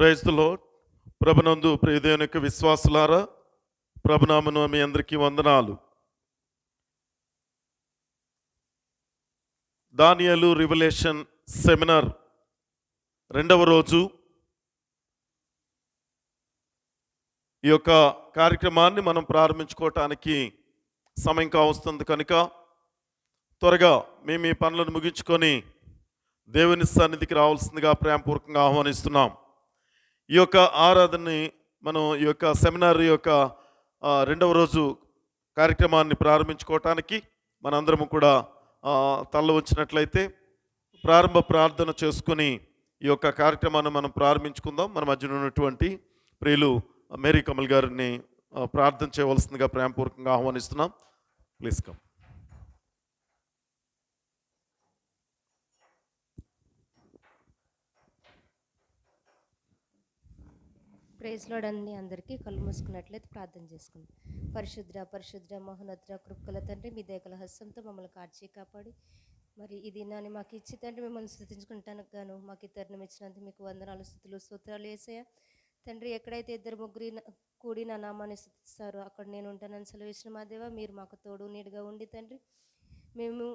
Praise the lord. ప్రభునందు ప్రియదేవుని యొక్క విశ్వాసులారా, ప్రభునామమున మీ అందరికీ వందనాలు. దానియేలు రివల్యూషన్ సెమినార్ రెండవ రోజు. ఈ యొక్క కార్యక్రమాన్ని మనం ప్రారంభించుకోవటానికి సమయం కావస్తుంది కనుక త్వరగా మేము ఈ పనులను ముగించుకొని దేవుని సన్నిధికి రావాల్సిందిగా ప్రేమపూర్వకంగా ఆహ్వానిస్తున్నాం. ఈ యొక్క ఆరాధనని మనం ఈ యొక్క సెమినార్ యొక్క రెండవ రోజు కార్యక్రమాన్ని ప్రారంభించుకోవటానికి మనందరము కూడా తల్ల వచ్చినట్లయితే ప్రారంభ ప్రార్థన చేసుకుని ఈ యొక్క కార్యక్రమాన్ని మనం ప్రారంభించుకుందాం. మన మధ్యన ఉన్నటువంటి ప్రియులు మేరీ కమల్ గారిని ప్రార్థన చేయవలసిందిగా ప్రేమపూర్వకంగా ఆహ్వానిస్తున్నాం. Please come. ప్రైజ్ లార్డ్ అండి. అందరికీ కళ్ళు మూసుకున్నట్లయితే ప్రార్థన చేసుకుందాం. పరిశుద్ర మహోన్నత కృపగల తండ్రి, మీ దయగల హస్తంతో మమ్మల్ని కాచి కాపాడి మరి ఈ దినాన్ని మాకు ఇచ్చి తండ్రి మిమ్మల్ని స్తుతించుకుంటానికి గాను మాకు ఈ తరుణం ఇచ్చినందుకు మీకు వందనాలు, స్తుతులు, స్తోత్రాలు యేసయ్య. తండ్రి, ఎక్కడైతే ఇద్దరు ముగ్గురి కూడి నా నామాన్ని స్తుతిస్తారో అక్కడ నేను ఉంటానని సెలవిచ్చిన మా దేవ, మీరు మాకు తోడు నీడుగా ఉండి తండ్రి మేము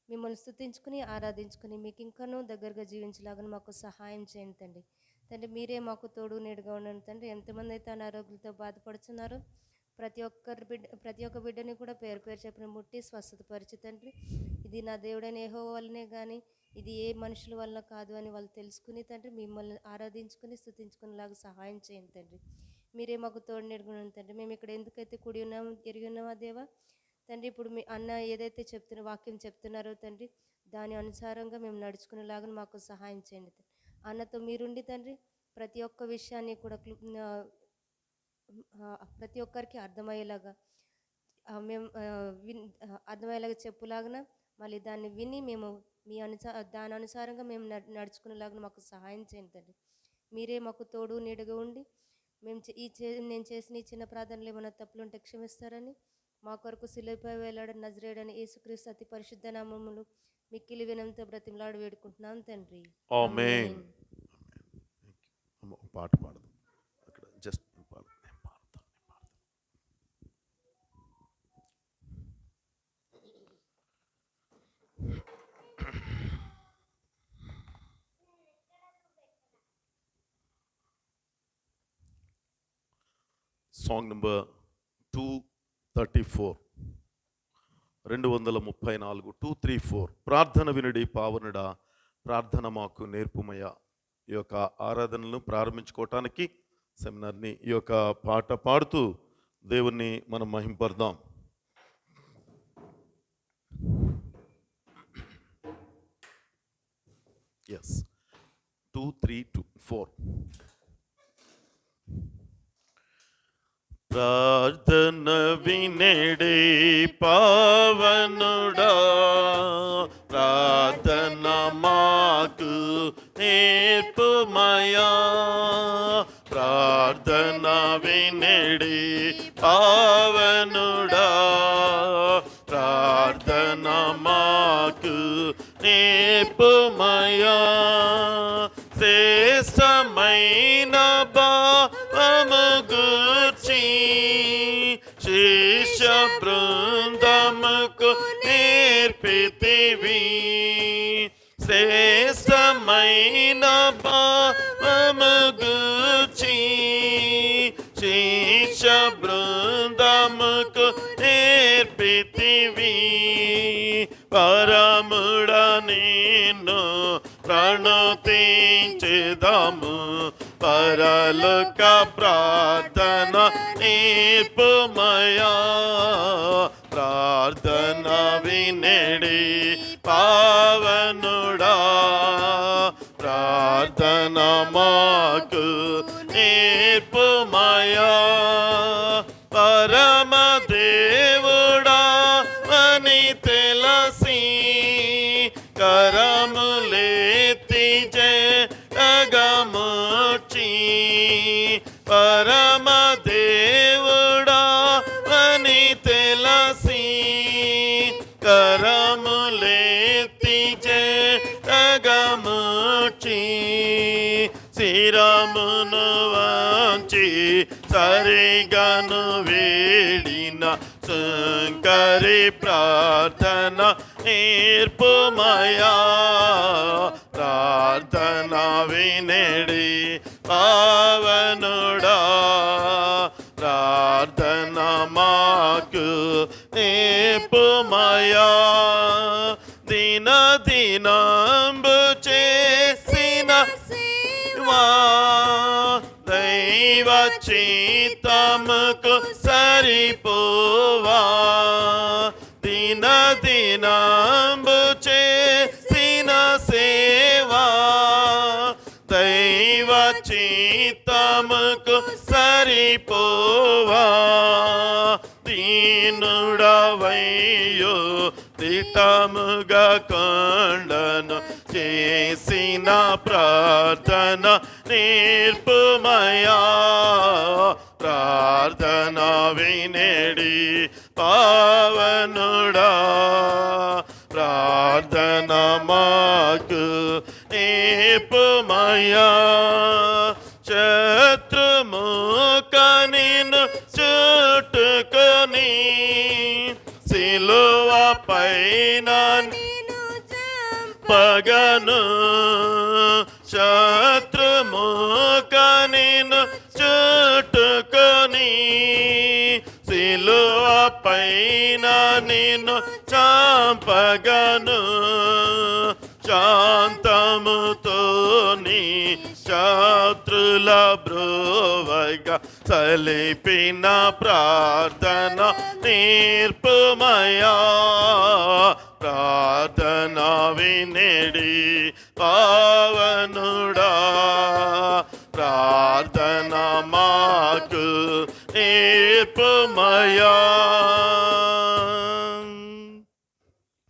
మిమ్మల్ని స్తుతించుకుని ఆరాధించుకుని మీకు ఇంకానూ దగ్గరగా జీవించలాగా మాకు సహాయం చేయండి తండ్రి. తండ్రి, మీరే మాకు తోడు నీడుగా ఉండండి తండ్రి. ఎంతమంది అయితే అనారోగ్యంతో బాధపడుతున్నారో ప్రతి ఒక్క బిడ్డని కూడా పేరు పేరు చెప్పిన ముట్టి స్వస్థతపరిచి తండ్రి, ఇది నా దేవుడైన యెహోవా వల్లనే కానీ ఇది ఏ మనుషుల వల్ల కాదు అని వాళ్ళు తెలుసుకుని తండ్రి మిమ్మల్ని ఆరాధించుకుని స్తుతించుకునేలాగా సహాయం చేయండి తండ్రి. మీరే మాకు తోడు నీడుగా ఉండండి తండ్రి. మేము ఇక్కడ ఎందుకైతే కూడి ఉన్నాము ఎరిగి ఉన్నామా దేవా తండ్రి, ఇప్పుడు మీ అన్న ఏదైతే వాక్యం చెప్తున్నారో తండ్రి దాని అనుసారంగా మేము నడుచుకునేలాగా మాకు సహాయం చేయండి తండ్రి. అన్నతో మీరుండి తండ్రి ప్రతి ఒక్క విషయాన్ని కూడా ప్రతి ఒక్కరికి అర్థమయ్యేలాగా మేము అర్థమయ్యేలాగా చెప్పులాగిన మళ్ళీ దాన్ని విని మేము దాని అనుసారంగా మేము నడుచుకునేలాగా మాకు సహాయం చేయండి తండ్రి. మీరే మాకు తోడు నీడగా ఉండి మేము నేను చేసిన ఈ చిన్న ప్రార్థనలు ఏమైనా తప్పులు ఉంటే క్షమిస్తారని మా కొరకు సిలువపై వేలాడ నజరేయుడైన యేసుక్రీస్తు అతి పరిశుద్ధ నామములో మిక్కిలి వినంతో బ్రతిమలాడి వేడుకుంటున్నాం తండ్రి. ఆమేన్. పాట పాడదు అక్కడ జస్ట్ సాంగ్ నెంబర్ 234 234 ప్రార్థన వినుడి పావనుడా ప్రార్థన మాకు నేర్పుమయ. ఈ యొక్క ఆరాధనలను ప్రారంభించుకోవటానికి సెమినార్ని ఈ యొక్క పాట పాడుతూ దేవుణ్ణి మనం మహింపర్దాం. ఎస్ 2-3-2-4 ప్రార్థన వినడే పావనుడా ప్రార్థన మాకు నేర్పుమయా. ప్రార్థన వినడే పావనుడా ప్రార్థన మాకు నేర్పుమయా. శ్రేష్టమైన భావము గూర్చి శిష్య బృందముకు నేర్పితివి. శ్రేష్టమైన భావము గూర్చి శిష్య బృందముకు నేర్పితివి. పరముడ నిన్ను ప్రణతించెదము పరలోక ప్రార్థన నేర్పుమయా. ప్రార్థన వినడి పావనుడా ప్రార్థన మాకు నేర్పుమయా. పరమ దేవుడా అని తెలిసి కరములెత్తి జగముచి. పరమ దేవుడా అని తెలిసి కరములెత్తి జగముచి. శిరమును వంచి సరిగను వేడిన శంకరి ప్రార్థన నేర్పుమయా. ప్రార్థన వినడి పావనుడా, ప్రార్థన మాకు నేర్పుమయా. దిన దినంబు చేసిన సేవా దైవ చిత్తముకు సరిపోవా. దిన దినంబు చేసిన సేవా దైవ చిత్తముకు సరిపోవా. దీనుడవయ్యో దితముగా కొండను చేసిన ప్రార్థన నేర్పుమయా. ప్రార్థన వినడి పావనుడా, ప్రార్థన మాకు నేర్పుమయా. శత్రుముఖ నిన్ను చుట్టుకొని సిలువ పైన పగను. శత్రుముఖ నిన్ను చుట్టుకొని సిలువ పైన నిన్ను చంపగను. శాంతముతో నీ శత్రుల బ్రోవగా సలిపిన ప్రార్థన నేర్పుమయా. ప్రార్థన వినడి పావనుడా, ప్రార్థన మాకు నేర్పుమయా.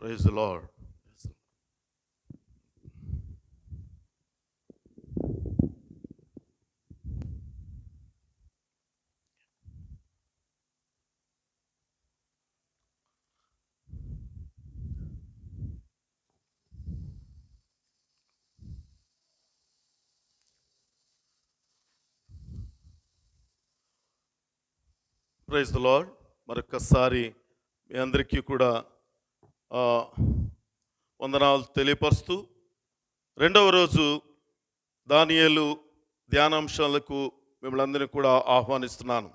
Praise the Lord. Praise the Lord. మరొక్కసారి మీ అందరికీ కూడా వందనాలు తెలియపరుస్తూ రెండవ రోజు దానియేలు ధ్యానాంశాలకు మిమ్మల్ని అందరినీ కూడా ఆహ్వానిస్తున్నాను.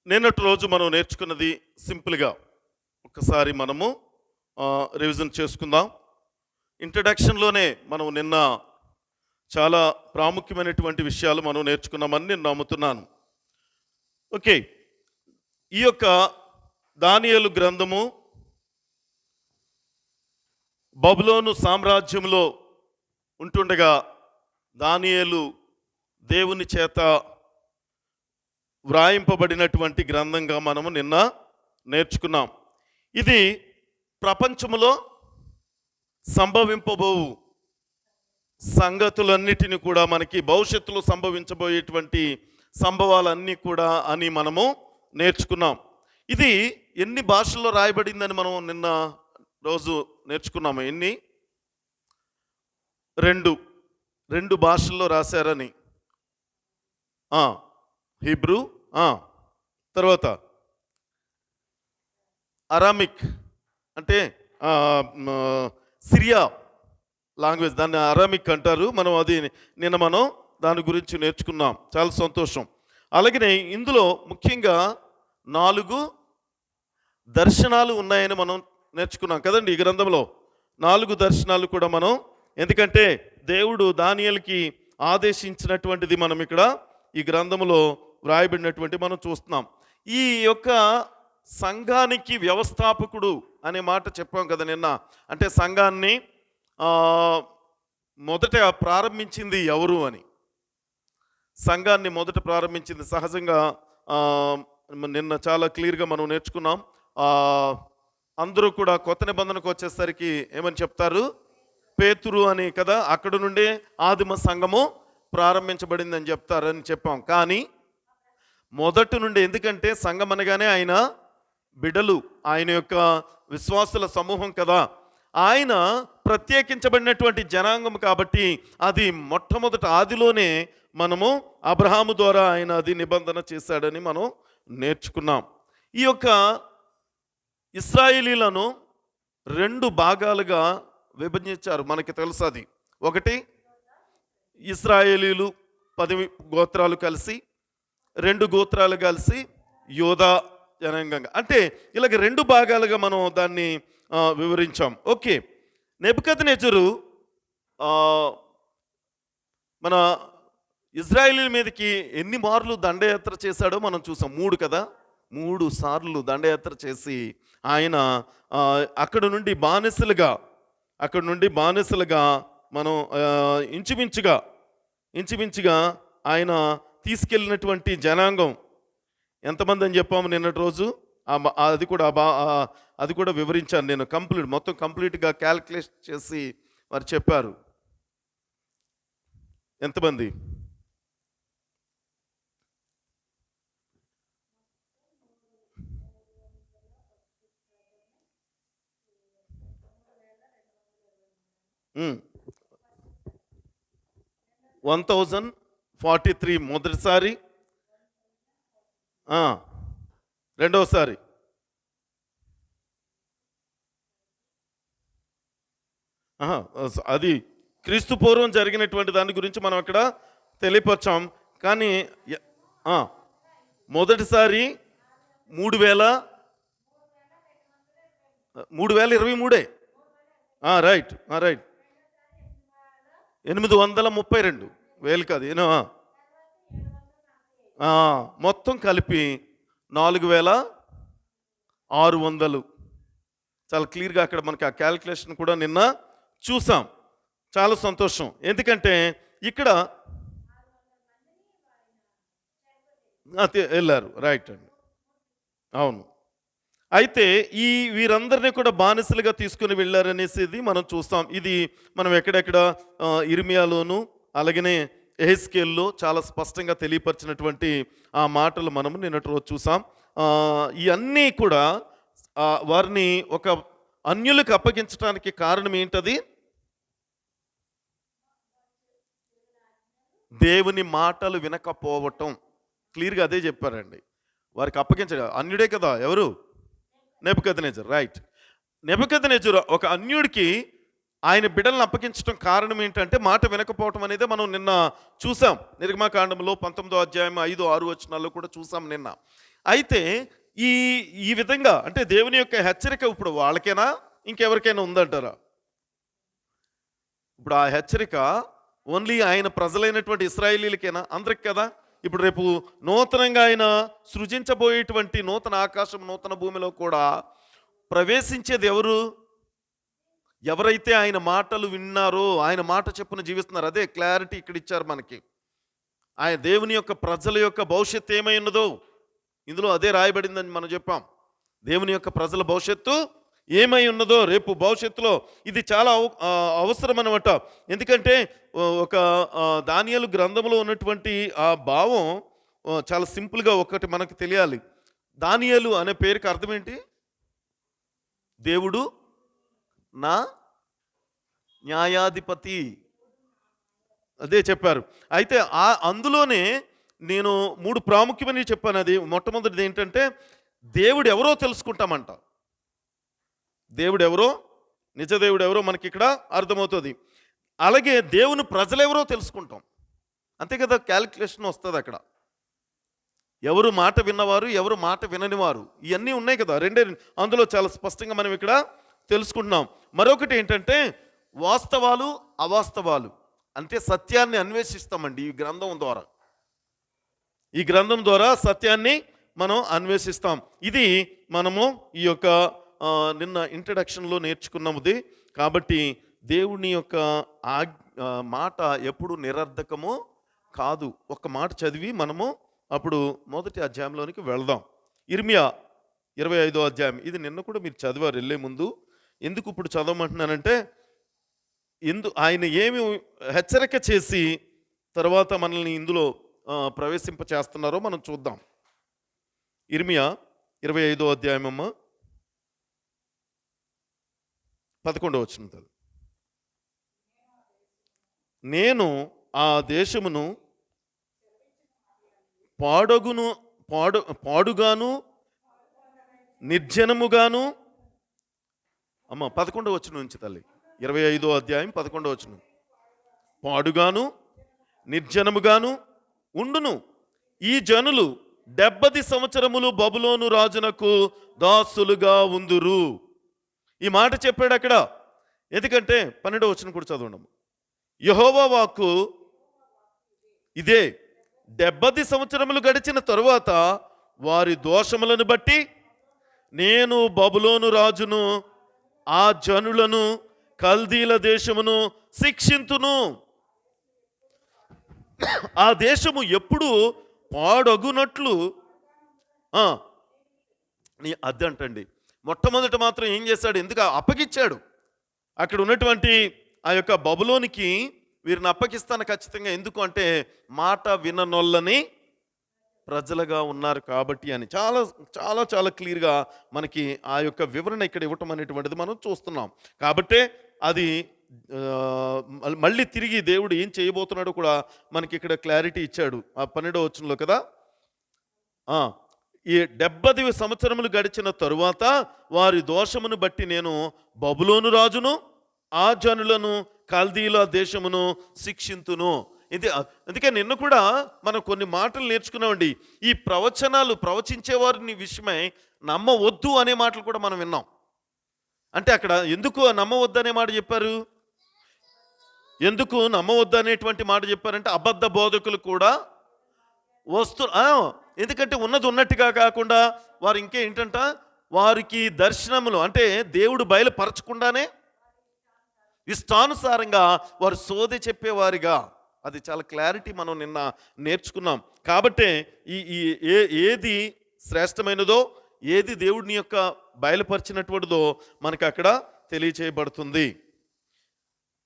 నిన్నటి రోజు మనం నేర్చుకున్నది సింపుల్గా ఒకసారి మనము రివిజన్ చేసుకుందాం. ఇంట్రడక్షన్లోనే మనం నిన్న చాలా ప్రాముఖ్యమైనటువంటి విషయాలు మనం నేర్చుకున్నామని నేను నమ్ముతున్నాను. ఓకే, ఈ యొక్క దానియేలు గ్రంథము బబులోను సామ్రాజ్యంలో ఉంటుండగా దానియేలు దేవుని చేత వ్రాయింపబడినటువంటి గ్రంథంగా మనము నిన్న నేర్చుకున్నాం. ఇది ప్రపంచములో సంభవింపబోవు సంగతులన్నిటిని కూడా మనకి భవిష్యత్తులో సంభవించబోయేటువంటి సంభవాలన్నీ కూడా అని మనము నేర్చుకున్నాం. ఇది ఎన్ని భాషల్లో రాయబడిందని మనం నిన్న రోజు నేర్చుకున్నాము. ఎన్ని? రెండు భాషల్లో రాశారని. హీబ్రూ, తర్వాత అరామిక్ అంటే సిరియా లాంగ్వేజ్, దాన్ని అరామిక్ అంటారు. మనం దాని గురించి నేర్చుకున్నాం. చాలా సంతోషం. అలాగనే ఇందులో ముఖ్యంగా 4 దర్శనాలు ఉన్నాయని మనం నేర్చుకున్నాం కదండి. ఈ గ్రంథంలో 4 దర్శనాలు కూడా మనం, ఎందుకంటే దేవుడు దానియేలుకి ఆదేశించినటువంటిది మనం ఇక్కడ ఈ గ్రంథంలో వ్రాయబడినటువంటి మనం చూస్తున్నాం. ఈ యొక్క సంఘానికి వ్యవస్థాపకుడు అనే మాట చెప్పాం కదా నిన్న. అంటే సంఘాన్ని మొదట ప్రారంభించింది ఎవరు అని. సంఘాన్ని మొదట ప్రారంభించింది సహజంగా నిన్న చాలా క్లియర్గా మనం నేర్చుకున్నాం. అందరూ కూడా కొత్త నిబంధనకు వచ్చేసరికి ఏమని చెప్తారు? పేతురు అని కదా. అక్కడ నుండే ఆదిమ సంఘము ప్రారంభించబడిందని చెప్తారని చెప్పాం. కానీ మొదటి నుండి, ఎందుకంటే సంఘం అనగానే ఆయన బిడలు, ఆయన యొక్క విశ్వాసుల సమూహం కదా. ఆయన ప్రత్యేకించబడినటువంటి జనాంగం కాబట్టి అది మొట్టమొదట ఆదిలోనే మనము అబ్రహాము ద్వారా ఆయన అది నిబంధన చేశాడని మనం నేర్చుకున్నాం. ఈ యొక్క ఇశ్రాయేలీలను 2 భాగాలుగా విభజించారు, మనకి తెలుసు అది. ఒకటి ఇశ్రాయేలీలు 10 గోత్రాలు కలిసి, 2 గోత్రాలు కలిసి యోధా జనాంగంగా, అంటే ఇలాగ 2 భాగాలుగా మనం దాన్ని వివరించాం. ఓకే, నెబుకద్నెజరు మన ఇజ్రాయేలీల మీదకి ఎన్ని మార్లు దండయాత్ర చేశాడో మనం చూసాం. 3 కదా, 3 సార్లు దండయాత్ర చేసి ఆయన అక్కడ నుండి బానిసలుగా మనం ఇంచుమించుగా ఆయన తీసుకెళ్ళినటువంటి జనాంగం ఎంతమంది అని చెప్పాము నిన్నటి రోజు. అది కూడా వివరించాను నేను. మొత్తం కంప్లీట్గా క్యాల్కులేట్ చేసి వారు చెప్పారు. ఎంతమంది? ఉమ్. 1043 మొదటిసారి, రెండవసారి అది క్రీస్తు పూర్వం జరిగినటువంటి దాని గురించి మనం అక్కడ తెలియపరచాం. కానీ మొదటిసారి 3023 రైట్ 832 వేలు కాదు, మొత్తం కలిపి 4600. చాలా క్లియర్గా అక్కడ మనకి ఆ క్యాల్కులేషన్ కూడా నిన్న చూసాం. చాలా సంతోషం. ఎందుకంటే ఇక్కడ వెళ్ళారు, రైట్ అండి, అవును. అయితే వీరందరినీ కూడా బానిసలుగా తీసుకుని వెళ్ళారనేసి మనం చూస్తాం. ఇది మనం ఎక్కడెక్కడ ఇర్మియాలోను అలాగనే ఎహెజ్కేల్లో చాలా స్పష్టంగా తెలియపరిచినటువంటి ఆ మాటలు మనము నిన్నటి రోజు చూసాం. ఇవన్నీ కూడా వారిని ఒక అన్యులకు అప్పగించడానికి కారణం ఏంటది? దేవుని మాటలు వినకపోవటం. క్లియర్గా అదే చెప్పారండి. వారికి అప్పగించడం అన్యుడే కదా, ఎవరు? నెబుకద్నెజరు, రైట్. నెబుకద్నెజరు ఒక అన్యుడికి ఆయన బిడ్డలను అప్పగించడం కారణం ఏంటంటే మాట వినకపోవటం అనేది మనం నిన్న చూసాం. నిర్గమకాండంలో 19వ అధ్యాయం 5, 6 వచనాల్లో కూడా చూసాం నిన్న. అయితే ఈ విధంగా అంటే దేవుని యొక్క హెచ్చరిక ఇప్పుడు వాళ్ళకైనా ఇంకెవరికైనా ఉందంటారా? ఇప్పుడు ఆ హెచ్చరిక ఓన్లీ ఆయన ప్రజలైనటువంటి ఇశ్రాయేలీలకేనా? అందరికి కదా. ఇప్పుడు రేపు నూతనంగా ఆయన సృజించబోయేటువంటి నూతన ఆకాశం నూతన భూమిలో కూడా ప్రవేశించేది ఎవరు? ఎవరైతే ఆయన మాటలు విన్నారో, ఆయన మాట చెప్పున జీవిస్తున్నారు. అదే క్లారిటీ ఇక్కడ ఇచ్చారు మనకి. ఆయన దేవుని యొక్క ప్రజల యొక్క భవిష్యత్తు ఏమై ఉన్నదో ఇందులో అదే రాయబడిందని మనం చెప్పాం. దేవుని యొక్క ప్రజల భవిష్యత్తు ఏమై ఉన్నదో రేపు భవిష్యత్తులో ఇది చాలా అవసరం అన్నమాట. ఎందుకంటే ఒక దానియేలు గ్రంథంలో ఉన్నటువంటి ఆ భావం చాలా సింపుల్గా ఒకటి మనకు తెలియాలి. దానియేలు అనే పేరుకి అర్థం ఏంటి? దేవుడు నా న్యాయాధిపతి, అదే చెప్పారు. అయితే అందులోనే నేను 3 ప్రాముఖ్యమని చెప్పాను. అది మొట్టమొదటిది ఏంటంటే దేవుడు ఎవరో తెలుసుకుంటామంట. దేవుడు ఎవరో, నిజ దేవుడు ఎవరో మనకి ఇక్కడ అర్థమవుతుంది. అలాగే దేవుని ప్రజలెవరో తెలుసుకుంటాం. అంతే కదా, క్యాలిక్యులేషన్ వస్తుంది అక్కడ. ఎవరు మాట విన్నవారు, ఎవరు మాట వినని వారు, ఇవన్నీ ఉన్నాయి కదా. అందులో చాలా స్పష్టంగా మనం ఇక్కడ తెలుసుకుంటున్నాం. మరొకటి ఏంటంటే వాస్తవాలు అవాస్తవాలు, అంటే సత్యాన్ని అన్వేషిస్తామండి ఈ గ్రంథం ద్వారా సత్యాన్ని మనం అన్వేషిస్తాం. ఇది మనము ఈ యొక్క నిన్న ఇంట్రడక్షన్లో నేర్చుకున్నది. కాబట్టి దేవుని యొక్క మాట ఎప్పుడు నిరర్ధకము కాదు. ఒక మాట చదివి మనము అప్పుడు మొదటి అధ్యాయంలోనికి వెళ్దాం. ఇర్మియా 25వ అధ్యాయం. ఇది నిన్న కూడా మీరు చదివారు వెళ్ళే ముందు. ఎందుకు ఇప్పుడు చదవమంటున్నానంటే ఆయన ఏమి హెచ్చరిక చేసి తర్వాత మనల్ని ఇందులో ప్రవేశింప చేస్తున్నారో మనం చూద్దాం. ఇర్మియా 25వ అధ్యాయం 11వ వచనం. నేను ఆ దేశమును పాడగును పాడుగాను నిర్జనముగాను, అమ్మ 11వ వచనం నుంచి తల్లి, 25వ అధ్యాయం 11వ వచనం. పాడుగాను నిర్జనముగాను ఉండును. ఈ జనులు 70 సంవత్సరములు బబులోను రాజునకు దాసులుగా ఉందురు. ఈ మాట చెప్పాడు అక్కడ. ఎందుకంటే 12వ వచనం కూడా చదవండి. యెహోవా వాక్కు ఇదే, 70 సంవత్సరములు గడిచిన తరువాత వారి దోషములను బట్టి నేను బబులోను రాజును ఆ జనులను కల్దీల దేశమును శిక్షింతును. ఆ దేశము ఎప్పుడు పాడగునట్లు అదంటండి. మొట్టమొదట మాత్రం ఏం చేశాడు? ఎందుకు అప్పగిచ్చాడు? అక్కడ ఉన్నటువంటి ఆ యొక్క బబులోనికి వీరిని అప్పగిస్తాను ఖచ్చితంగా. ఎందుకు అంటే మాట విననొల్లని ప్రజలుగా ఉన్నారు కాబట్టి అని చాలా చాలా చాలా క్లియర్గా మనకి ఆ యొక్క వివరణ ఇక్కడ ఇవ్వటం అనేటువంటిది మనం చూస్తున్నాం. కాబట్టే అది మళ్ళీ తిరిగి దేవుడు ఏం చేయబోతున్నాడో కూడా మనకి ఇక్కడ క్లారిటీ ఇచ్చాడు ఆ 12వ వచనంలో కదా. ఈ 70 సంవత్సరములు గడిచిన తరువాత వారి దోషమును బట్టి నేను బబులోను రాజును ఆ జనులను కల్దీల దేశమును శిక్షింతును. ఇది అందుకే నిన్న కూడా మనం కొన్ని మాటలు నేర్చుకున్నామండి. ఈ ప్రవచనాలు ప్రవచించే వారిని విషయమై నమ్మవద్దు అనే మాటలు కూడా మనం విన్నాం. అంటే అక్కడ ఎందుకు నమ్మవద్దు అనే మాట చెప్పారు? ఎందుకు నమ్మవద్దు అనేటువంటి మాట చెప్పారంటే అబద్ధ బోధకులు కూడా ఎందుకంటే ఉన్నది ఉన్నట్టుగా కాకుండా వారు ఇంకేంటంట, వారికి దర్శనములు అంటే దేవుడు బయలుపరచకుండానే ఇష్టానుసారంగా వారు సోది చెప్పేవారిగా, అది చాలా క్లారిటీ మనం నిన్న నేర్చుకున్నాం. కాబట్టే ఏది శ్రేష్టమైనదో, ఏది దేవుడిని యొక్క బయలుపరిచినటువంటిదో మనకు అక్కడ తెలియచేయబడుతుంది.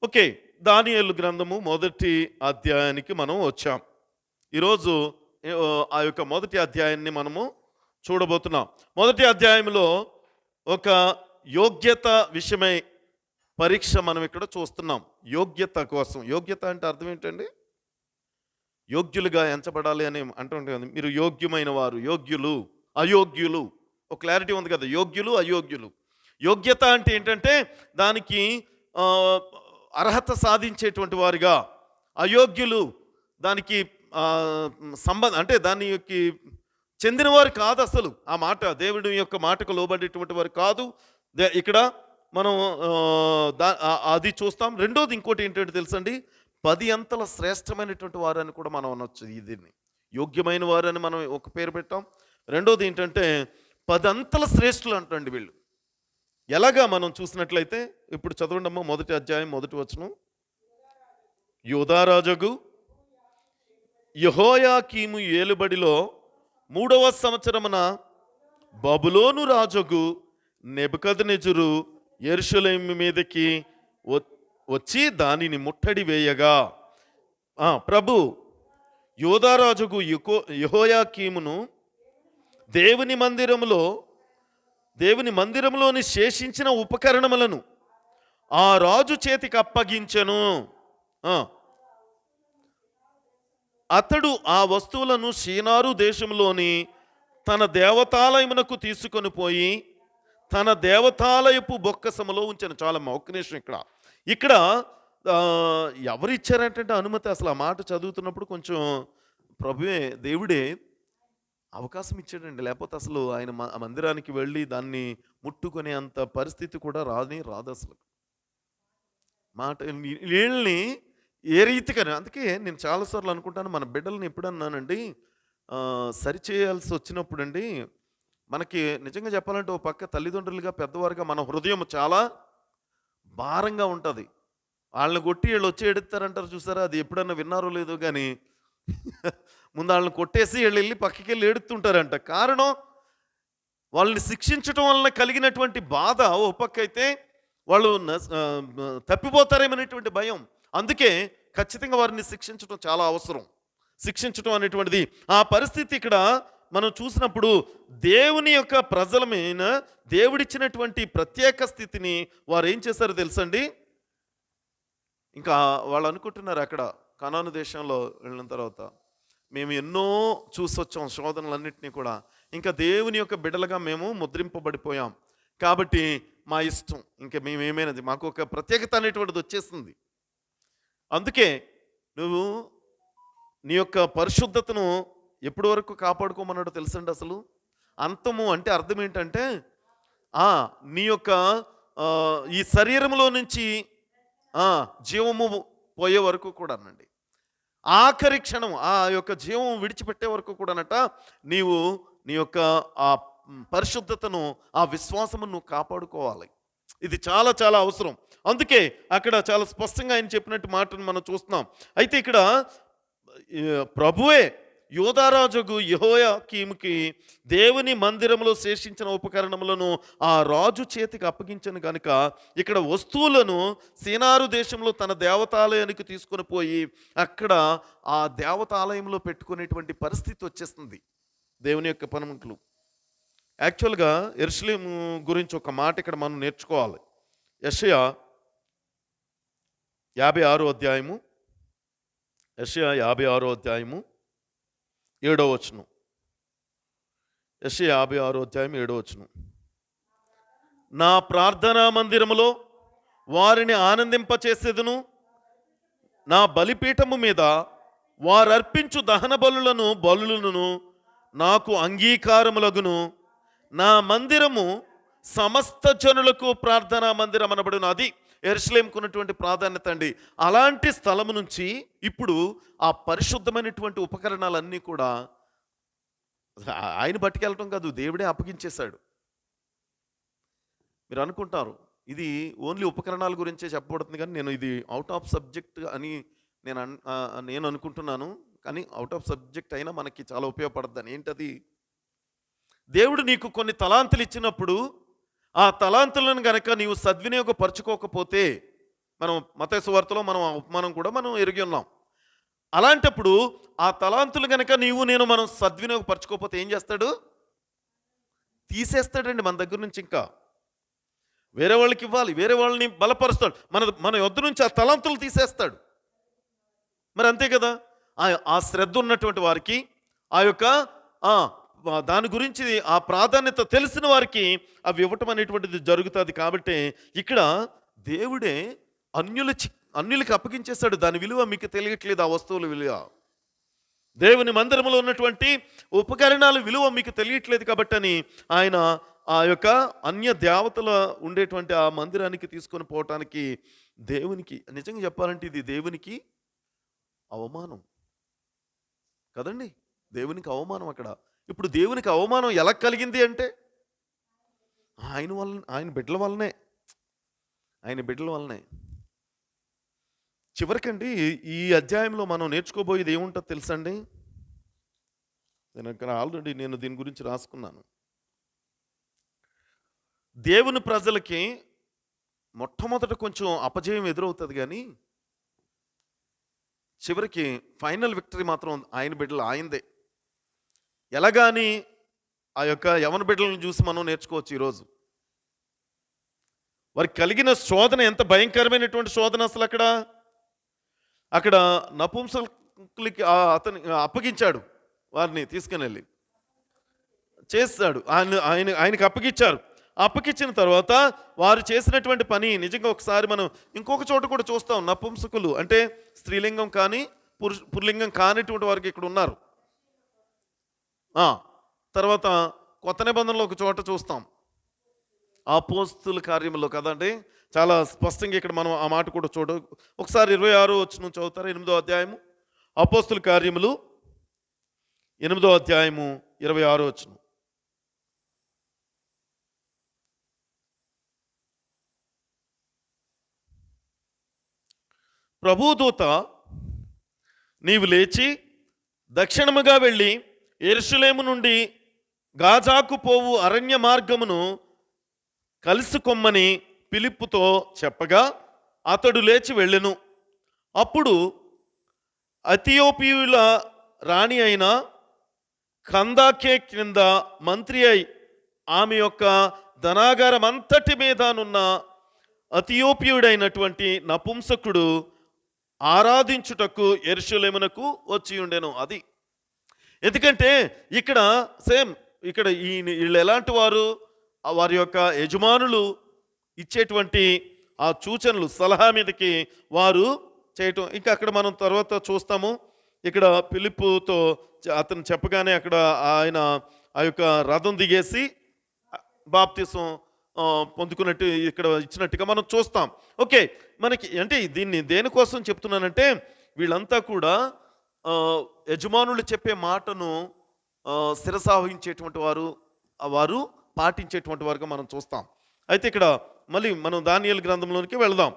ఓకే, దానియేలు గ్రంథము 1వ అధ్యాయానికి మనం వచ్చాం. ఈరోజు ఆ యొక్క 1వ అధ్యాయాన్ని మనము చూడబోతున్నాం. 1వ అధ్యాయంలో ఒక యోగ్యత విషయమై పరీక్ష మనం ఇక్కడ చూస్తున్నాం. యోగ్యత కోసం. యోగ్యత అంటే అర్థం ఏంటండి? యోగ్యులుగా ఎంచబడాలి అని అంటుంటే మీరు యోగ్యమైన వారు, యోగ్యులు అయోగ్యులు, ఒక క్లారిటీ ఉంది కదా, యోగ్యులు అయోగ్యులు. యోగ్యత అంటే ఏంటంటే దానికి అర్హత సాధించేటువంటి వారిగా, అయోగ్యులు దానికి అంటే దానికి చెందినవారు కాదు. అసలు ఆ మాట దేవుడి యొక్క మాటకు లోబడేటువంటి వారు కాదు. ఇక్కడ మనం అది చూస్తాం. రెండోది ఇంకోటి ఏంటంటే తెలుసండి, 10 అంతల శ్రేష్టమైనటువంటి వారు అని కూడా మనం అనొచ్చు. దీన్ని యోగ్యమైన వారు అని మనం ఒక పేరు పెట్టాం. రెండోది ఏంటంటే 10 అంతల శ్రేష్ఠులు అంటండి వీళ్ళు. ఎలాగా మనం చూసినట్లయితే ఇప్పుడు చదవండమ్మా 1వ అధ్యాయం 1వ వచనం. యూదారాజుగు యెహోయాకీము ఏలుబడిలో 3వ సంవత్సరమున బబులోను రాజుగు నెబుకద్నెజరు యెరూషలేము మీదకి వచ్చి దానిని ముట్టడి వేయగా ప్రభు యూదారాజుగు యెహోయాకీమును దేవుని మందిరములోని శేషించిన ఉపకరణములను ఆ రాజు చేతికి అప్పగించెను. అతడు ఆ వస్తువులను షీనారు దేశంలోని తన దేవతాలయమునకు తీసుకొని పోయి తన దేవతాలయపు బొక్కసములో ఉంచాను. చాలా మౌక్నేషం ఇక్కడ ఎవరు ఇచ్చారంటే అనుమతి. అసలు ఆ మాట చదువుతున్నప్పుడు కొంచెం ప్రభువే దేవుడే అవకాశం ఇచ్చాడండి. లేకపోతే అసలు ఆయన మందిరానికి వెళ్ళి దాన్ని ముట్టుకునే అంత పరిస్థితి కూడా రాదు అసలు. మాట వీళ్ళని ఏ రీతిగానే. అందుకే నేను చాలాసార్లు అనుకుంటాను, మన బిడ్డల్ని ఎప్పుడన్నానండి సరిచేయాల్సి వచ్చినప్పుడు అండి, మనకి నిజంగా చెప్పాలంటే ఓ పక్క తల్లిదండ్రులుగా పెద్దవారుగా మన హృదయం చాలా భారంగా ఉంటుంది. వాళ్ళని కొట్టి వీళ్ళు వచ్చి ఎడుతారంటారు చూసారా, అది ఎప్పుడన్నా విన్నారో లేదో కానీ ముందు వాళ్ళని కొట్టేసి వీళ్ళు వెళ్ళి పక్కకి వెళ్ళి ఏడుతుంటారంట. కారణం వాళ్ళని శిక్షించడం వలన కలిగినటువంటి బాధ ఓ పక్క అయితే, వాళ్ళు తప్పిపోతారేమనేటువంటి భయం. అందుకే ఖచ్చితంగా వారిని శిక్షించడం చాలా అవసరం. శిక్షించడం అనేటువంటిది ఆ పరిస్థితి ఇక్కడ మనం చూసినప్పుడు దేవుని యొక్క ప్రజల మీద దేవుడిచ్చినటువంటి ప్రత్యేక స్థితిని వారు ఏం చేశారో తెలుసండి. ఇంకా వాళ్ళు అనుకుంటున్నారు అక్కడ కనాను దేశంలో వెళ్ళిన తర్వాత మేము ఎన్నో చూసొచ్చాం శోధనలన్నింటినీ కూడా, ఇంకా దేవుని యొక్క బిడ్డలుగా మేము ముద్రింపబడిపోయాం కాబట్టి మా ఇష్టం, ఇంకా మేమేమైనది మాకు ఒక ప్రత్యేకత అనేటువంటిది వచ్చేసింది. అందుకే నువ్వు నీ యొక్క పరిశుద్ధతను ఎప్పటి వరకు కాపాడుకోమన్నాడో తెలుసండి. అసలు అంతము అంటే అర్థం ఏంటంటే నీ యొక్క ఈ శరీరంలో నుంచి జీవము పోయే వరకు కూడా అనండి, ఆఖరి క్షణం ఆ యొక్క జీవం విడిచిపెట్టే వరకు కూడానట నీవు నీ యొక్క ఆ పరిశుద్ధతను, ఆ విశ్వాసమును నువ్వు కాపాడుకోవాలి. ఇది చాలా చాలా అవసరం. అందుకే అక్కడ చాలా స్పష్టంగా ఆయన చెప్పినట్టు మాటను మనం చూస్తున్నాం. అయితే ఇక్కడ ప్రభువే యోధారాజుకు యెహోయాకీముకి దేవుని మందిరంలో శేషించిన ఉపకరణములను ఆ రాజు చేతికి అప్పగించను కనుక ఇక్కడ వస్తువులను సీనారు దేశంలో తన దేవతాలయానికి తీసుకొని పోయి అక్కడ ఆ దేవతాలయంలో పెట్టుకునేటువంటి పరిస్థితి వచ్చేస్తుంది దేవుని యొక్క పనిముట్లు. యాక్చువల్గా యెరూషలేము గురించి ఒక మాట ఇక్కడ మనం నేర్చుకోవాలి. యెషయా 56వ అధ్యాయము, యెషయా 56వ అధ్యాయము 7వ వచనం. యెషయా 56వ అధ్యాయం 7వ వచనం. నా ప్రార్థనా మందిరములో వారిని ఆనందింపచేసేదును, నా బలిపీఠము మీద వారర్పించు దహన బలులను నాకు అంగీకారములగును, నా మందిరము సమస్త జనులకు ప్రార్థనా మందిరం అనబడును. అది యెరూషలేముకు ఉన్నటువంటి ప్రాధాన్యత అండి. అలాంటి స్థలము నుంచి ఇప్పుడు ఆ పరిశుద్ధమైనటువంటి ఉపకరణాలన్నీ కూడా ఆయన పట్టుకెళ్ళటం కాదు, దేవుడే అప్పగించేశాడు. మీరు అనుకుంటారు ఇది ఓన్లీ ఉపకరణాల గురించే చెప్పబడుతుంది, కానీ నేను ఇది అవుట్ ఆఫ్ సబ్జెక్ట్ అని నేను అనుకుంటున్నాను. కానీ అవుట్ ఆఫ్ సబ్జెక్ట్ అయినా మనకి చాలా ఉపయోగపడుతుంది. ఏంటది? దేవుడు నీకు కొన్ని తలాంతులు ఇచ్చినప్పుడు ఆ తలాంతులను గనక నీవు సద్వినియోగపరచుకోకపోతే, మనం మత్తయి సువార్తలో మనం ఉపమానం కూడా మనం ఎరిగి ఉన్నాం. అలాంటప్పుడు ఆ తలాంతులు గనక మనం సద్వినియోగపరచుకోకపోతే ఏం చేస్తాడు? తీసేస్తాడండి మన దగ్గర నుంచి. ఇంకా వేరే వాళ్ళకి ఇవ్వాలి, వేరే వాళ్ళని బలపరుస్తాడు, మన యొద్ద నుంచి ఆ తలాంతులు తీసేస్తాడు. మరి అంతే కదా, ఆ శ్రద్ధ ఉన్నటువంటి వారికి, ఆ యొక్క దాని గురించి ఆ ప్రాధాన్యత తెలిసిన వారికి అవి ఇవ్వటం అనేటువంటిది జరుగుతుంది. కాబట్టి ఇక్కడ దేవుడే అన్యులకి అప్పగించేస్తాడు. దాని విలువ మీకు తెలియట్లేదు, ఆ వస్తువుల విలువ. దేవుని మందిరంలో ఉన్నటువంటి ఉపకరణాల విలువ మీకు తెలియట్లేదు కాబట్టి అని ఆయన ఆ యొక్క అన్య దేవతల ఉండేటువంటి ఆ మందిరానికి తీసుకొని పోవటానికి దేవునికి, నిజంగా చెప్పాలంటే ఇది దేవునికి అవమానం కదండి. దేవునికి అవమానం అక్కడ. ఇప్పుడు దేవునికి అవమానం ఎలా కలిగింది అంటే ఆయన బిడ్డల వల్లనే. చివరికండి ఈ అధ్యాయంలో మనం నేర్చుకోబోయేది ఏముంటుందో తెలుసండి. ఆల్రెడీ నేను దీని గురించి రాసుకున్నాను. దేవుని ప్రజలకి మొట్టమొదట కొంచెం అపజయం ఎదురవుతుంది, కానీ చివరికి ఫైనల్ విక్టరీ మాత్రం ఆయన బిడ్డలు ఆయనదే. ఎలాగాని ఆ యొక్క యవన బిడ్డలను చూసి మనం నేర్చుకోవచ్చు. ఈరోజు వారికి కలిగిన శోధన ఎంత భయంకరమైనటువంటి శోధన. అసలు అక్కడ నపుంసకులకి అతని అప్పగించాడు, వారిని తీసుకుని వెళ్ళి చేస్తాడు. ఆయనకి అప్పగించారు. అప్పగించిన తర్వాత వారు చేసినటువంటి పని నిజంగా ఒకసారి మనం ఇంకొక చోట కూడా చూస్తాం. నపుంసకులు అంటే స్త్రీలింగం కానీ పురులింగం కానిటువంటి వారికి ఇక్కడ ఉన్నారు. తర్వాత కొత్త నిబంధనలో ఒక చోట చూస్తాం, అపోస్తుల కార్యములో కదండి, చాలా స్పష్టంగా ఇక్కడ మనం ఆ మాట కూడా ఒకసారి 26వ వచనం చదువుతారు. 8వ అధ్యాయము అపోస్తుల కార్యములు 8వ అధ్యాయము 26వ వచనం. ప్రభుదూత నీవు లేచి దక్షిణముగా వెళ్ళి యెరూషలేము నుండి గాజాకు పోవు అరణ్య మార్గమును కలుసుకొమ్మని ఫిలిప్పుతో చెప్పగా అతడు లేచి వెళ్ళెను. అప్పుడు ఇథియోపియుల రాణి అయిన కందాకే క్రింద మంత్రి అయి ఆమె యొక్క ధనాగారం అంతటి మీదనున్న ఇథియోపియుడైనటువంటి నపుంసకుడు ఆరాధించుటకు యెరూషలేమునకు వచ్చి ఉండెను. అది ఎందుకంటే ఇక్కడ సేమ్ ఇక్కడ వీళ్ళు ఎలాంటి వారు, వారి యొక్క యజమానులు ఇచ్చేటువంటి ఆ సూచనలు సలహా మీదకి వారు చేయటం. ఇంకా అక్కడ మనం తర్వాత చూస్తాము. ఇక్కడ ఫిలిప్పుతో అతను చెప్పగానే అక్కడ ఆయన ఆ యొక్క రథం దిగేసి బాప్తిసం పొందుకున్నట్టు ఇక్కడ ఇచ్చినట్టుగా మనం చూస్తాం. ఓకే, మనకి అంటే దీన్ని దేనికోసం చెప్తున్నానంటే వీళ్ళంతా కూడా యజమానులు చెప్పే మాటను శిరసావహించేటువంటి వారు పాటించేటువంటి వారుగా మనం చూస్తాం. అయితే ఇక్కడ మళ్ళీ మనం దానియేలు గ్రంథంలోనికి వెళదాం.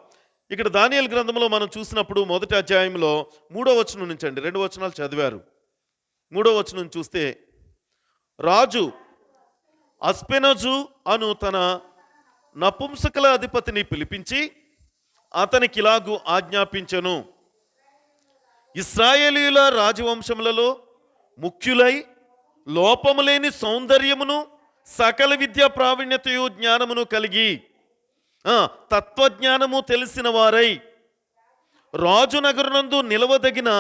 ఇక్కడ దానియేలు గ్రంథంలో మనం చూసినప్పుడు మొదటి అధ్యాయంలో 3వ వచనం నుంచి అండి, 2 వచనాలు చదివారు. 3వ వచనం చూస్తే, రాజు అస్పెనజు అను తన నపుంసకుల అధిపతిని పిలిపించి అతనికి ఇలాగు ఆజ్ఞాపించెను, ఇశ్రాయేలీయుల రాజవంశములలో ముఖ్యులై లోపము లేని సౌందర్యమును సకల విద్యా ప్రావీణ్యతయు జ్ఞానమును కలిగి తత్వజ్ఞానము తెలిసిన వారై రాజు నగరునందు నిలవదగిన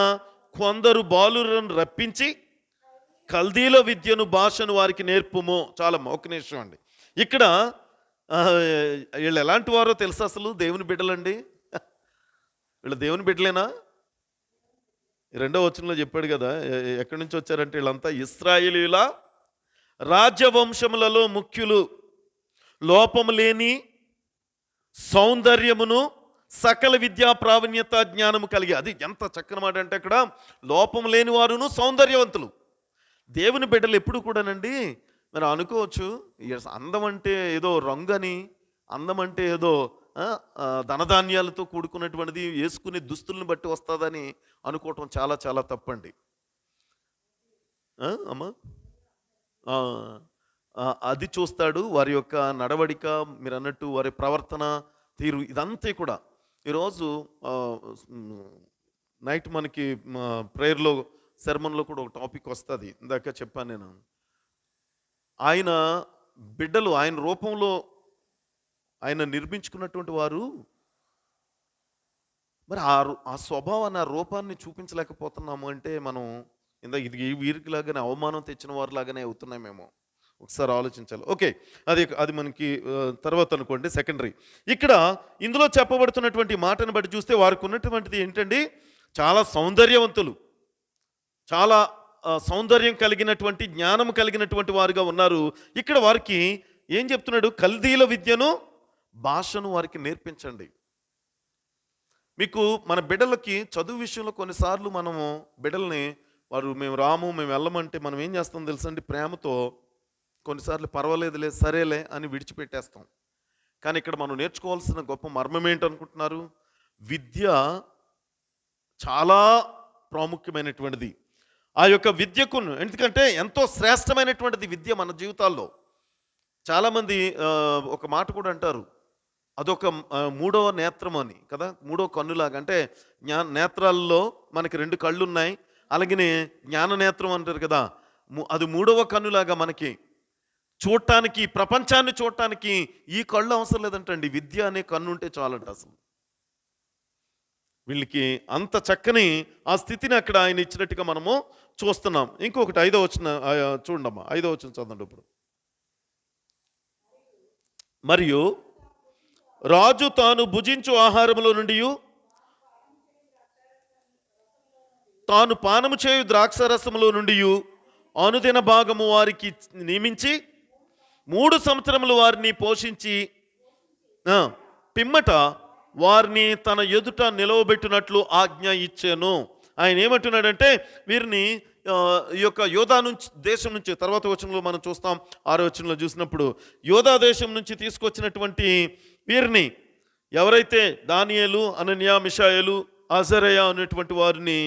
కొందరు బాలులను రప్పించి కల్దీల విద్యను భాషను వారికి నేర్పుము. చాలా మౌకనేషం అండి. ఇక్కడ వీళ్ళు ఎలాంటి వారో తెలుసా? అసలు దేవుని బిడ్డలండి. వీళ్ళు దేవుని బిడ్డలేనా? 2వ వచనంలో చెప్పాడు కదా ఎక్కడి నుంచి వచ్చారంటే వీళ్ళంతా ఇశ్రాయేలీయుల రాజ్యవంశములలో ముఖ్యులు, లోపము లేని సౌందర్యమును సకల విద్యా ప్రావీణ్యత జ్ఞానము కలిగి. అది ఎంత చక్కని మాట అంటే అక్కడ లోపం లేని వారును సౌందర్యవంతులు. దేవుని బిడ్డలు ఎప్పుడు కూడానండి మరి అనుకోవచ్చు అందం అంటే ఏదో రంగని, అందం అంటే ఏదో ధనధాన్యాలతో కూడుకున్నటువంటిది, వేసుకునే దుస్తుల్ని బట్టి వస్తుందని అనుకోవటం చాలా చాలా తప్పండి. అమ్మా అది చూస్తాడు, వారి యొక్క నడవడిక, మీరు అన్నట్టు వారి ప్రవర్తన తీరు, ఇదంతా కూడా. ఈరోజు నైట్ మనకి ప్రేయర్లో సెర్మన్లో కూడా ఒక టాపిక్ వస్తుంది. ఇందాక చెప్పాను నేను, ఆయన బిడ్డలు ఆయన రూపంలో ఆయన నిర్మించుకున్నటువంటి వారు మరి ఆ స్వభావాన్ని, ఆ రూపాన్ని చూపించలేకపోతున్నాము అంటే మనం ఇది వీరికిలాగానే అవమానం తెచ్చిన వారిలాగానే అవుతున్నామేమో. ఒకసారి ఆలోచించాలి. ఓకే, అది మనకి తర్వాత అనుకోండి, సెకండరీ. ఇక్కడ ఇందులో చెప్పబడుతున్నటువంటి మాటను బట్టి చూస్తే వారికి ఉన్నటువంటిది ఏంటండి, చాలా సౌందర్యవంతులు, చాలా సౌందర్యం కలిగినటువంటి, జ్ఞానం కలిగినటువంటి వారుగా ఉన్నారు. ఇక్కడ వారికి ఏం చెప్తున్నాడు? కల్దీల విద్యను భాషను వారికి నేర్పించండి. మీకు మన బిడ్డలకి చదువు విషయంలో కొన్నిసార్లు మనము బిడ్డల్ని మేము రాము, మేము వెళ్ళమంటే మనం ఏం చేస్తాం తెలుసండి, ప్రేమతో కొన్నిసార్లు పర్వాలేదులే, సరేలే అని విడిచిపెట్టేస్తాం. కానీ ఇక్కడ మనం నేర్చుకోవాల్సిన గొప్ప మర్మం ఏంటనుకుంటున్నారు? విద్య చాలా ప్రాముఖ్యమైనటువంటిది. ఆ యొక్క విద్యకు, ఎందుకంటే ఎంతో శ్రేష్టమైనటువంటిది విద్య మన జీవితాల్లో. చాలామంది ఒక మాట కూడా అంటారు, అదొక 3వ నేత్రం అని కదా, 3వ కన్నులాగా. అంటే నేత్రాల్లో మనకి 2 కళ్ళు ఉన్నాయి, అలాగనే జ్ఞాన నేత్రం అంటారు కదా, అది 3వ కన్నులాగా మనకి చూడటానికి, ప్రపంచాన్ని చూడటానికి ఈ కళ్ళు అవసరం లేదంటండి, విద్య అనే కన్ను ఉంటే చాలంట. అసలు వీళ్ళకి అంత చక్కని ఆ స్థితిని అక్కడ ఆయన ఇచ్చినట్టుగా మనము చూస్తున్నాం. ఇంకొకటి 5వ వచనం చూడమ్మా, 5వ వచనం చదవండి ఇప్పుడు. మరియు రాజు తాను భుజించు ఆహారములో నుండి తాను పానము చేయు ద్రాక్షరసములో నుండి అనుదిన భాగము వారికి నియమించి 3 సంవత్సరములు వారిని పోషించి పిమ్మట వారిని తన ఎదుట నిలవబెట్టినట్లు ఆజ్ఞ ఇచ్చాను. ఆయన ఏమంటున్నాడంటే వీరిని ఈ యొక్క యోధా దేశం నుంచి, తర్వాత వచనంలో మనం చూస్తాం, 6వ వచనంలో చూసినప్పుడు యోధా దేశం నుంచి తీసుకొచ్చినటువంటి వీరిని, ఎవరైతే దానియేలు, అనన్యా, మిషాయేలు, అజరయ అనేటువంటి వారిని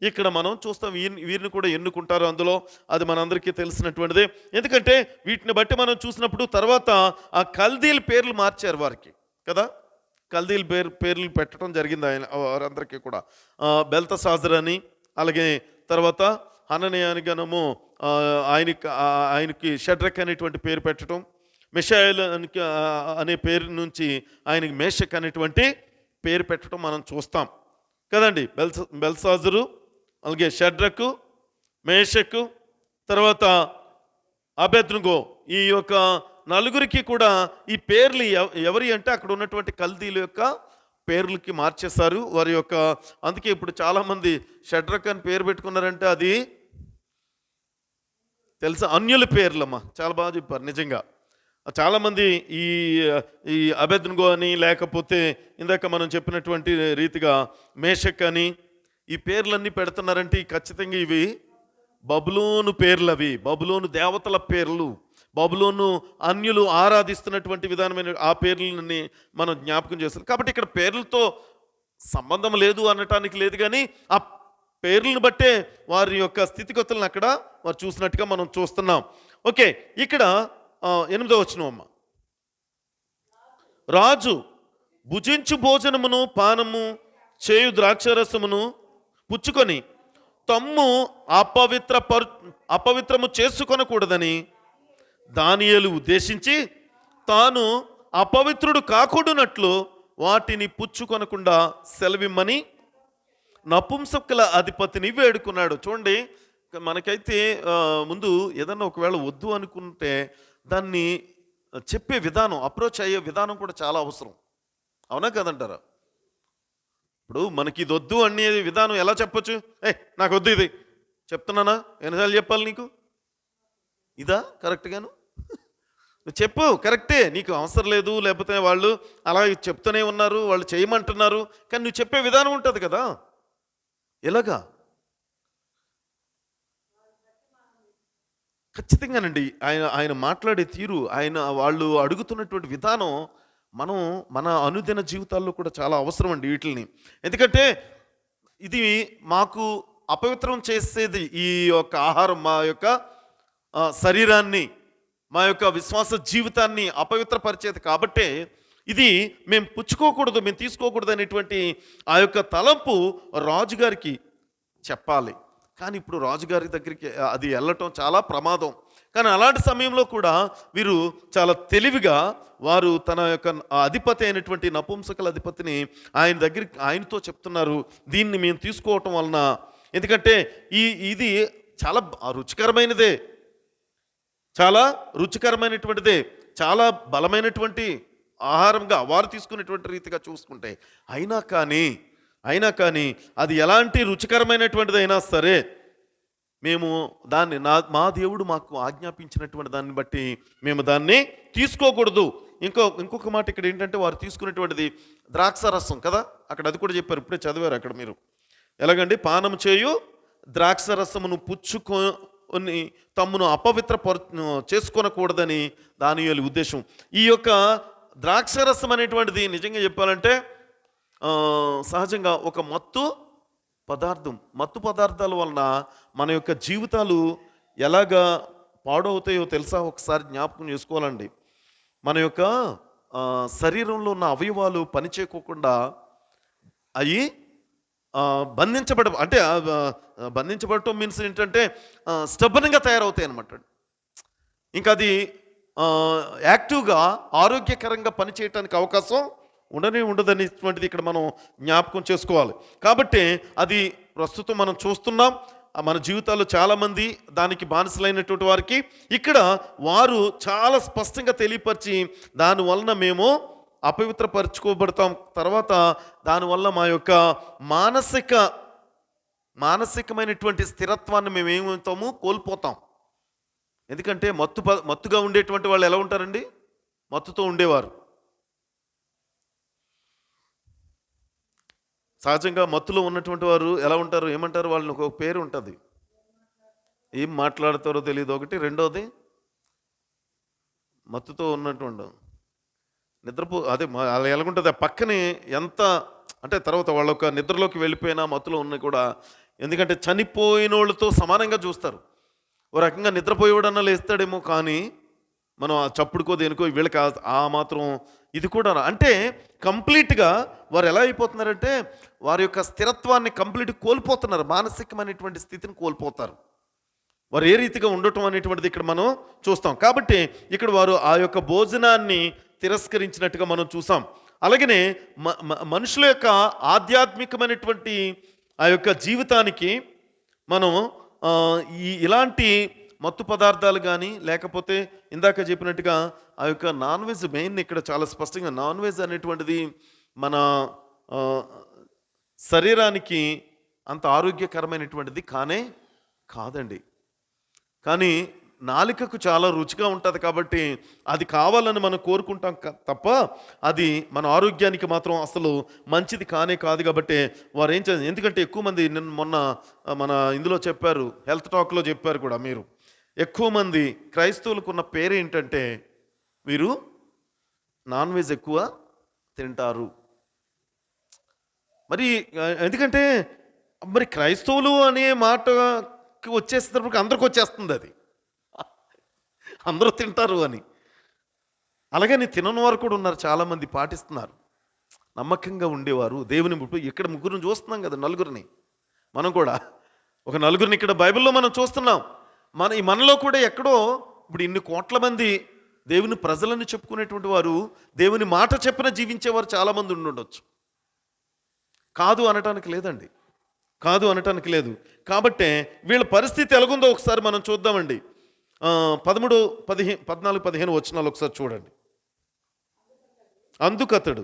ఇక్కడ మనం చూస్తాం. వీరిని కూడా ఎన్నుకుంటారు అందులో, అది మనందరికీ తెలిసినటువంటిదే. ఎందుకంటే వీటిని బట్టి మనం చూసినప్పుడు తర్వాత ఆ కల్దీల పేర్లు మార్చారు వారికి కదా, కల్దీల పేర్లు పెట్టడం జరిగింది ఆయన వారందరికీ కూడా. బెల్తషాజర్ అని, అలాగే తర్వాత హనన్యానిగనము ఆయనకి షడ్రక్ అనేటువంటి పేరు పెట్టడం, మిషాయేల్ అనే పేరు నుంచి ఆయనకి మేషక్ అనేటువంటి పేరు పెట్టడం మనం చూస్తాం. కదండి. బెల్సాజరు, అలాగే షడ్రకు, మేషకు, తర్వాత అబేద్నెగో, ఈ యొక్క నలుగురికి కూడా ఈ పేర్లు ఎవరి అంటే అక్కడ ఉన్నటువంటి కల్దీల యొక్క పేర్లకి మార్చేశారు వారి యొక్క. అందుకే ఇప్పుడు చాలామంది షడ్రక్ అని పేరు పెట్టుకున్నారంటే అది తెలుసా, అన్యుల పేర్లమ్మా. చాలా బాగా చెప్పారు నిజంగా. చాలామంది ఈ ఈ అబేద్నెగో అని, లేకపోతే ఇందాక మనం చెప్పినటువంటి రీతిగా మేషక్ అని ఈ పేర్లన్నీ పెడుతున్నారంటే ఖచ్చితంగా ఇవి బబులోను పేర్లు, అవి బబులోను దేవతల పేర్లు, బబులోను అన్యులు ఆరాధిస్తున్నటువంటి విధానమైన ఆ పేర్లని మనం జ్ఞాపకం చేస్తాం. కాబట్టి ఇక్కడ పేర్లతో సంబంధం లేదు అనటానికి లేదు, కానీ ఆ పేర్లను బట్టే వారి యొక్క స్థితిగతులను అక్కడ వారు చూసినట్టుగా మనం చూస్తున్నాం. ఓకే, ఇక్కడ 8వ వచనం అమ్మ. రాజు భుజించు భోజనమును పానము చేయు ద్రాక్షరసమును పుచ్చుకొని తమ్ము అపవిత్రము చేసుకొనకూడదని దానియేలు ఉద్దేశించి తాను అపవిత్రుడు కాకూడనట్లు వాటిని పుచ్చుకొనకుండా సెలవిమ్మని నపుంసకుల అధిపతిని వేడుకున్నాడు. చూడండి, మనకైతే ముందు ఏదన్నా ఒకవేళ వద్దు అనుకుంటే దాన్ని చెప్పే విధానం, అప్రోచ్ అయ్యే విధానం కూడా చాలా అవసరం. అవునా కదంటారా? ఇప్పుడు మనకి ఇది వద్దు అనే విధానం ఎలా చెప్పొచ్చు? నాకు వద్దు ఇది చెప్తున్నానా, ఎన్నిసార్లు చెప్పాలి నీకు? ఇదా కరెక్ట్గాను? నువ్వు చెప్పు, కరెక్టే, నీకు అవసరం లేదు, లేకపోతే వాళ్ళు అలా చెప్తూనే ఉన్నారు, వాళ్ళు చేయమంటున్నారు, కానీ నువ్వు చెప్పే విధానం ఉంటుంది కదా. ఎలాగా? ఖచ్చితంగానండి. ఆయన మాట్లాడే తీరు, వాళ్ళు అడుగుతున్నటువంటి విధానం మన అనుదిన జీవితాల్లో కూడా చాలా అవసరం అండి వీటిని. ఎందుకంటే ఇది మాకు అపవిత్రం చేసేది ఈ యొక్క ఆహారం, మా యొక్క శరీరాన్ని, మా యొక్క విశ్వాస జీవితాన్ని అపవిత్రపరిచేది. కాబట్టే ఇది మేము పుచ్చుకోకూడదు, మేము తీసుకోకూడదు అనేటువంటి ఆ యొక్క తలంపు రాజుగారికి చెప్పాలి. కానీ ఇప్పుడు రాజుగారి దగ్గరికి అది వెళ్ళటం చాలా ప్రమాదం. కానీ అలాంటి సమయంలో కూడా వీరు చాలా తెలివిగా వారు తన యొక్క అధిపతి అయినటువంటి నపుంసకుల అధిపతిని ఆయనతో చెప్తున్నారు, దీన్ని మేము తీసుకోవటం వలన, ఎందుకంటే ఇది చాలా రుచికరమైనదే, చాలా రుచికరమైనటువంటిదే, చాలా బలమైనటువంటి ఆహారంగా వారు తీసుకునేటువంటి రీతిగా చూసుకుంటే, అయినా కానీ అది ఎలాంటి రుచికరమైనటువంటిదైనా సరే మేము దాన్ని మా దేవుడు మాకు ఆజ్ఞాపించినటువంటి దాన్ని బట్టి మేము దాన్ని తీసుకోకూడదు. ఇంకొక మాట ఇక్కడ ఏంటంటే వారు తీసుకునేటువంటిది ద్రాక్షరసం కదా, అక్కడ అది కూడా చెప్పారు, ఇప్పుడే చదివారు అక్కడ మీరు. ఎలాగండి? పానం చేయు ద్రాక్షరసమును పుచ్చుకొని తమ్మును చేసుకోనకూడదని దానియేలు ఉద్దేశం. ఈ యొక్క ద్రాక్షరసం అనేటువంటిది నిజంగా చెప్పాలంటే సహజంగా ఒక మత్తు పదార్థాల వలన మన యొక్క జీవితాలు ఎలాగా పాడవుతాయో తెలుసా? ఒకసారి జ్ఞాపకం చేసుకోవాలండి. మన యొక్క శరీరంలో ఉన్న అవయవాలు పనిచేయకోకుండా అవి బంధించబడటం మీన్స్ ఏంటంటే స్టబ్బన్గా తయారవుతాయి అన్నమాట. ఇంకా అది యాక్టివ్గా ఆరోగ్యకరంగా పనిచేయటానికి అవకాశం ఉండదనేటువంటిది ఇక్కడ మనం జ్ఞాపకం చేసుకోవాలి. కాబట్టి అది ప్రస్తుతం మనం చూస్తున్నాం మన జీవితాల్లో చాలామంది దానికి బానిసలైనటువంటి వారికి. ఇక్కడ వారు చాలా స్పష్టంగా తెలియపరిచి దానివలన మేము అపవిత్రపరచుకోబడతాం, తర్వాత దానివల్ల మా యొక్క మానసికమైనటువంటి స్థిరత్వాన్ని మేము ఏమవుతాము? కోల్పోతాం. ఎందుకంటే మత్తుగా ఉండేటువంటి వాళ్ళు ఎలా ఉంటారండి? మత్తుతో ఉండేవారు సహజంగా మత్తులో ఉన్నటువంటి వారు ఎలా ఉంటారు? ఏమంటారు? వాళ్ళని ఒక పేరు ఉంటుంది, ఏం మాట్లాడతారో తెలియదు ఒకటి. రెండోది మత్తుతో ఉన్నటువంటి అదే అలా ఎలాగుంటుంది ఆ పక్కనే ఎంత అంటే తర్వాత వాళ్ళ ఒక నిద్రలోకి వెళ్ళిపోయినా మత్తులో ఉన్న కూడా, ఎందుకంటే చనిపోయిన వాళ్ళతో సమానంగా చూస్తారు. ఓ రకంగా నిద్రపోయేవాడన్నా లేస్తాడేమో, కానీ మనం ఆ చప్పుడుకో దేనికో వీళ్ళకి ఆ మాత్రం ఇది కూడా అంటే కంప్లీట్గా వారు ఎలా అయిపోతున్నారంటే వారి యొక్క స్థిరత్వాన్ని కంప్లీట్గా కోల్పోతున్నారు, మానసికమైనటువంటి స్థితిని కోల్పోతారు. వారు ఏ రీతిగా ఉండటం అనేటువంటిది ఇక్కడ మనం చూస్తాం. కాబట్టి ఇక్కడ వారు ఆ యొక్క భోజనాన్ని తిరస్కరించినట్టుగా మనం చూసాం. అలాగనే మనుషుల యొక్క ఆధ్యాత్మికమైనటువంటి ఆ యొక్క జీవితానికి మనం ఇలాంటి మత్తు పదార్థాలు కానీ లేకపోతే ఇందాక చెప్పినట్టుగా ఆ యొక్క నాన్ వెజ్ మెయిన్ ఇక్కడ చాలా స్పష్టంగా నాన్ వెజ్ అనేటువంటిది మన శరీరానికి అంత ఆరోగ్యకరమైనటువంటిది కాదండి. కానీ నాలుకకు చాలా రుచిగా ఉంటుంది కాబట్టి అది కావాలని మనం కోరుకుంటాం తప్ప అది మన ఆరోగ్యానికి మాత్రం అసలు మంచిది కాదు. కాబట్టి వారు ఏం చేయాలి, ఎందుకంటే ఎక్కువ మంది మొన్న మన ఇందులో చెప్పారు, హెల్త్ టాక్లో చెప్పారు కూడా, మీరు ఎక్కువ మంది క్రైస్తవులకు ఉన్న పేరు ఏంటంటే వీరు నాన్ వెజ్ ఎక్కువ తింటారు. మరి ఎందుకంటే మరి క్రైస్తవులు అనే మాటకి వచ్చేసేటప్పటికి అందరికి వచ్చేస్తుంది, అది అందరూ తింటారు అని. అలాగని తినని వారు కూడా ఉన్నారు, చాలామంది పాటిస్తున్నారు. నమ్మకంగా ఉండేవారు దేవుని ఇక్కడ ముగ్గురిని చూస్తున్నాం కదా, నలుగురిని. మనం కూడా ఒక నలుగురిని ఇక్కడ బైబిల్లో మనం చూస్తున్నాం. మనలో కూడా ఎక్కడో ఇప్పుడు ఇన్ని కోట్ల మంది దేవుని ప్రజలను చెప్పుకునేటువంటి వారు దేవుని మాట చెప్పిన జీవించేవారు చాలామంది ఉండొచ్చు. కాదు అనటానికి లేదండి, కాదు అనటానికి లేదు. కాబట్టే వీళ్ళ పరిస్థితి ఎలాగుందో ఒకసారి మనం చూద్దామండి. 13, 14, 15 వచనాలు ఒకసారి చూడండి. అందుకతడు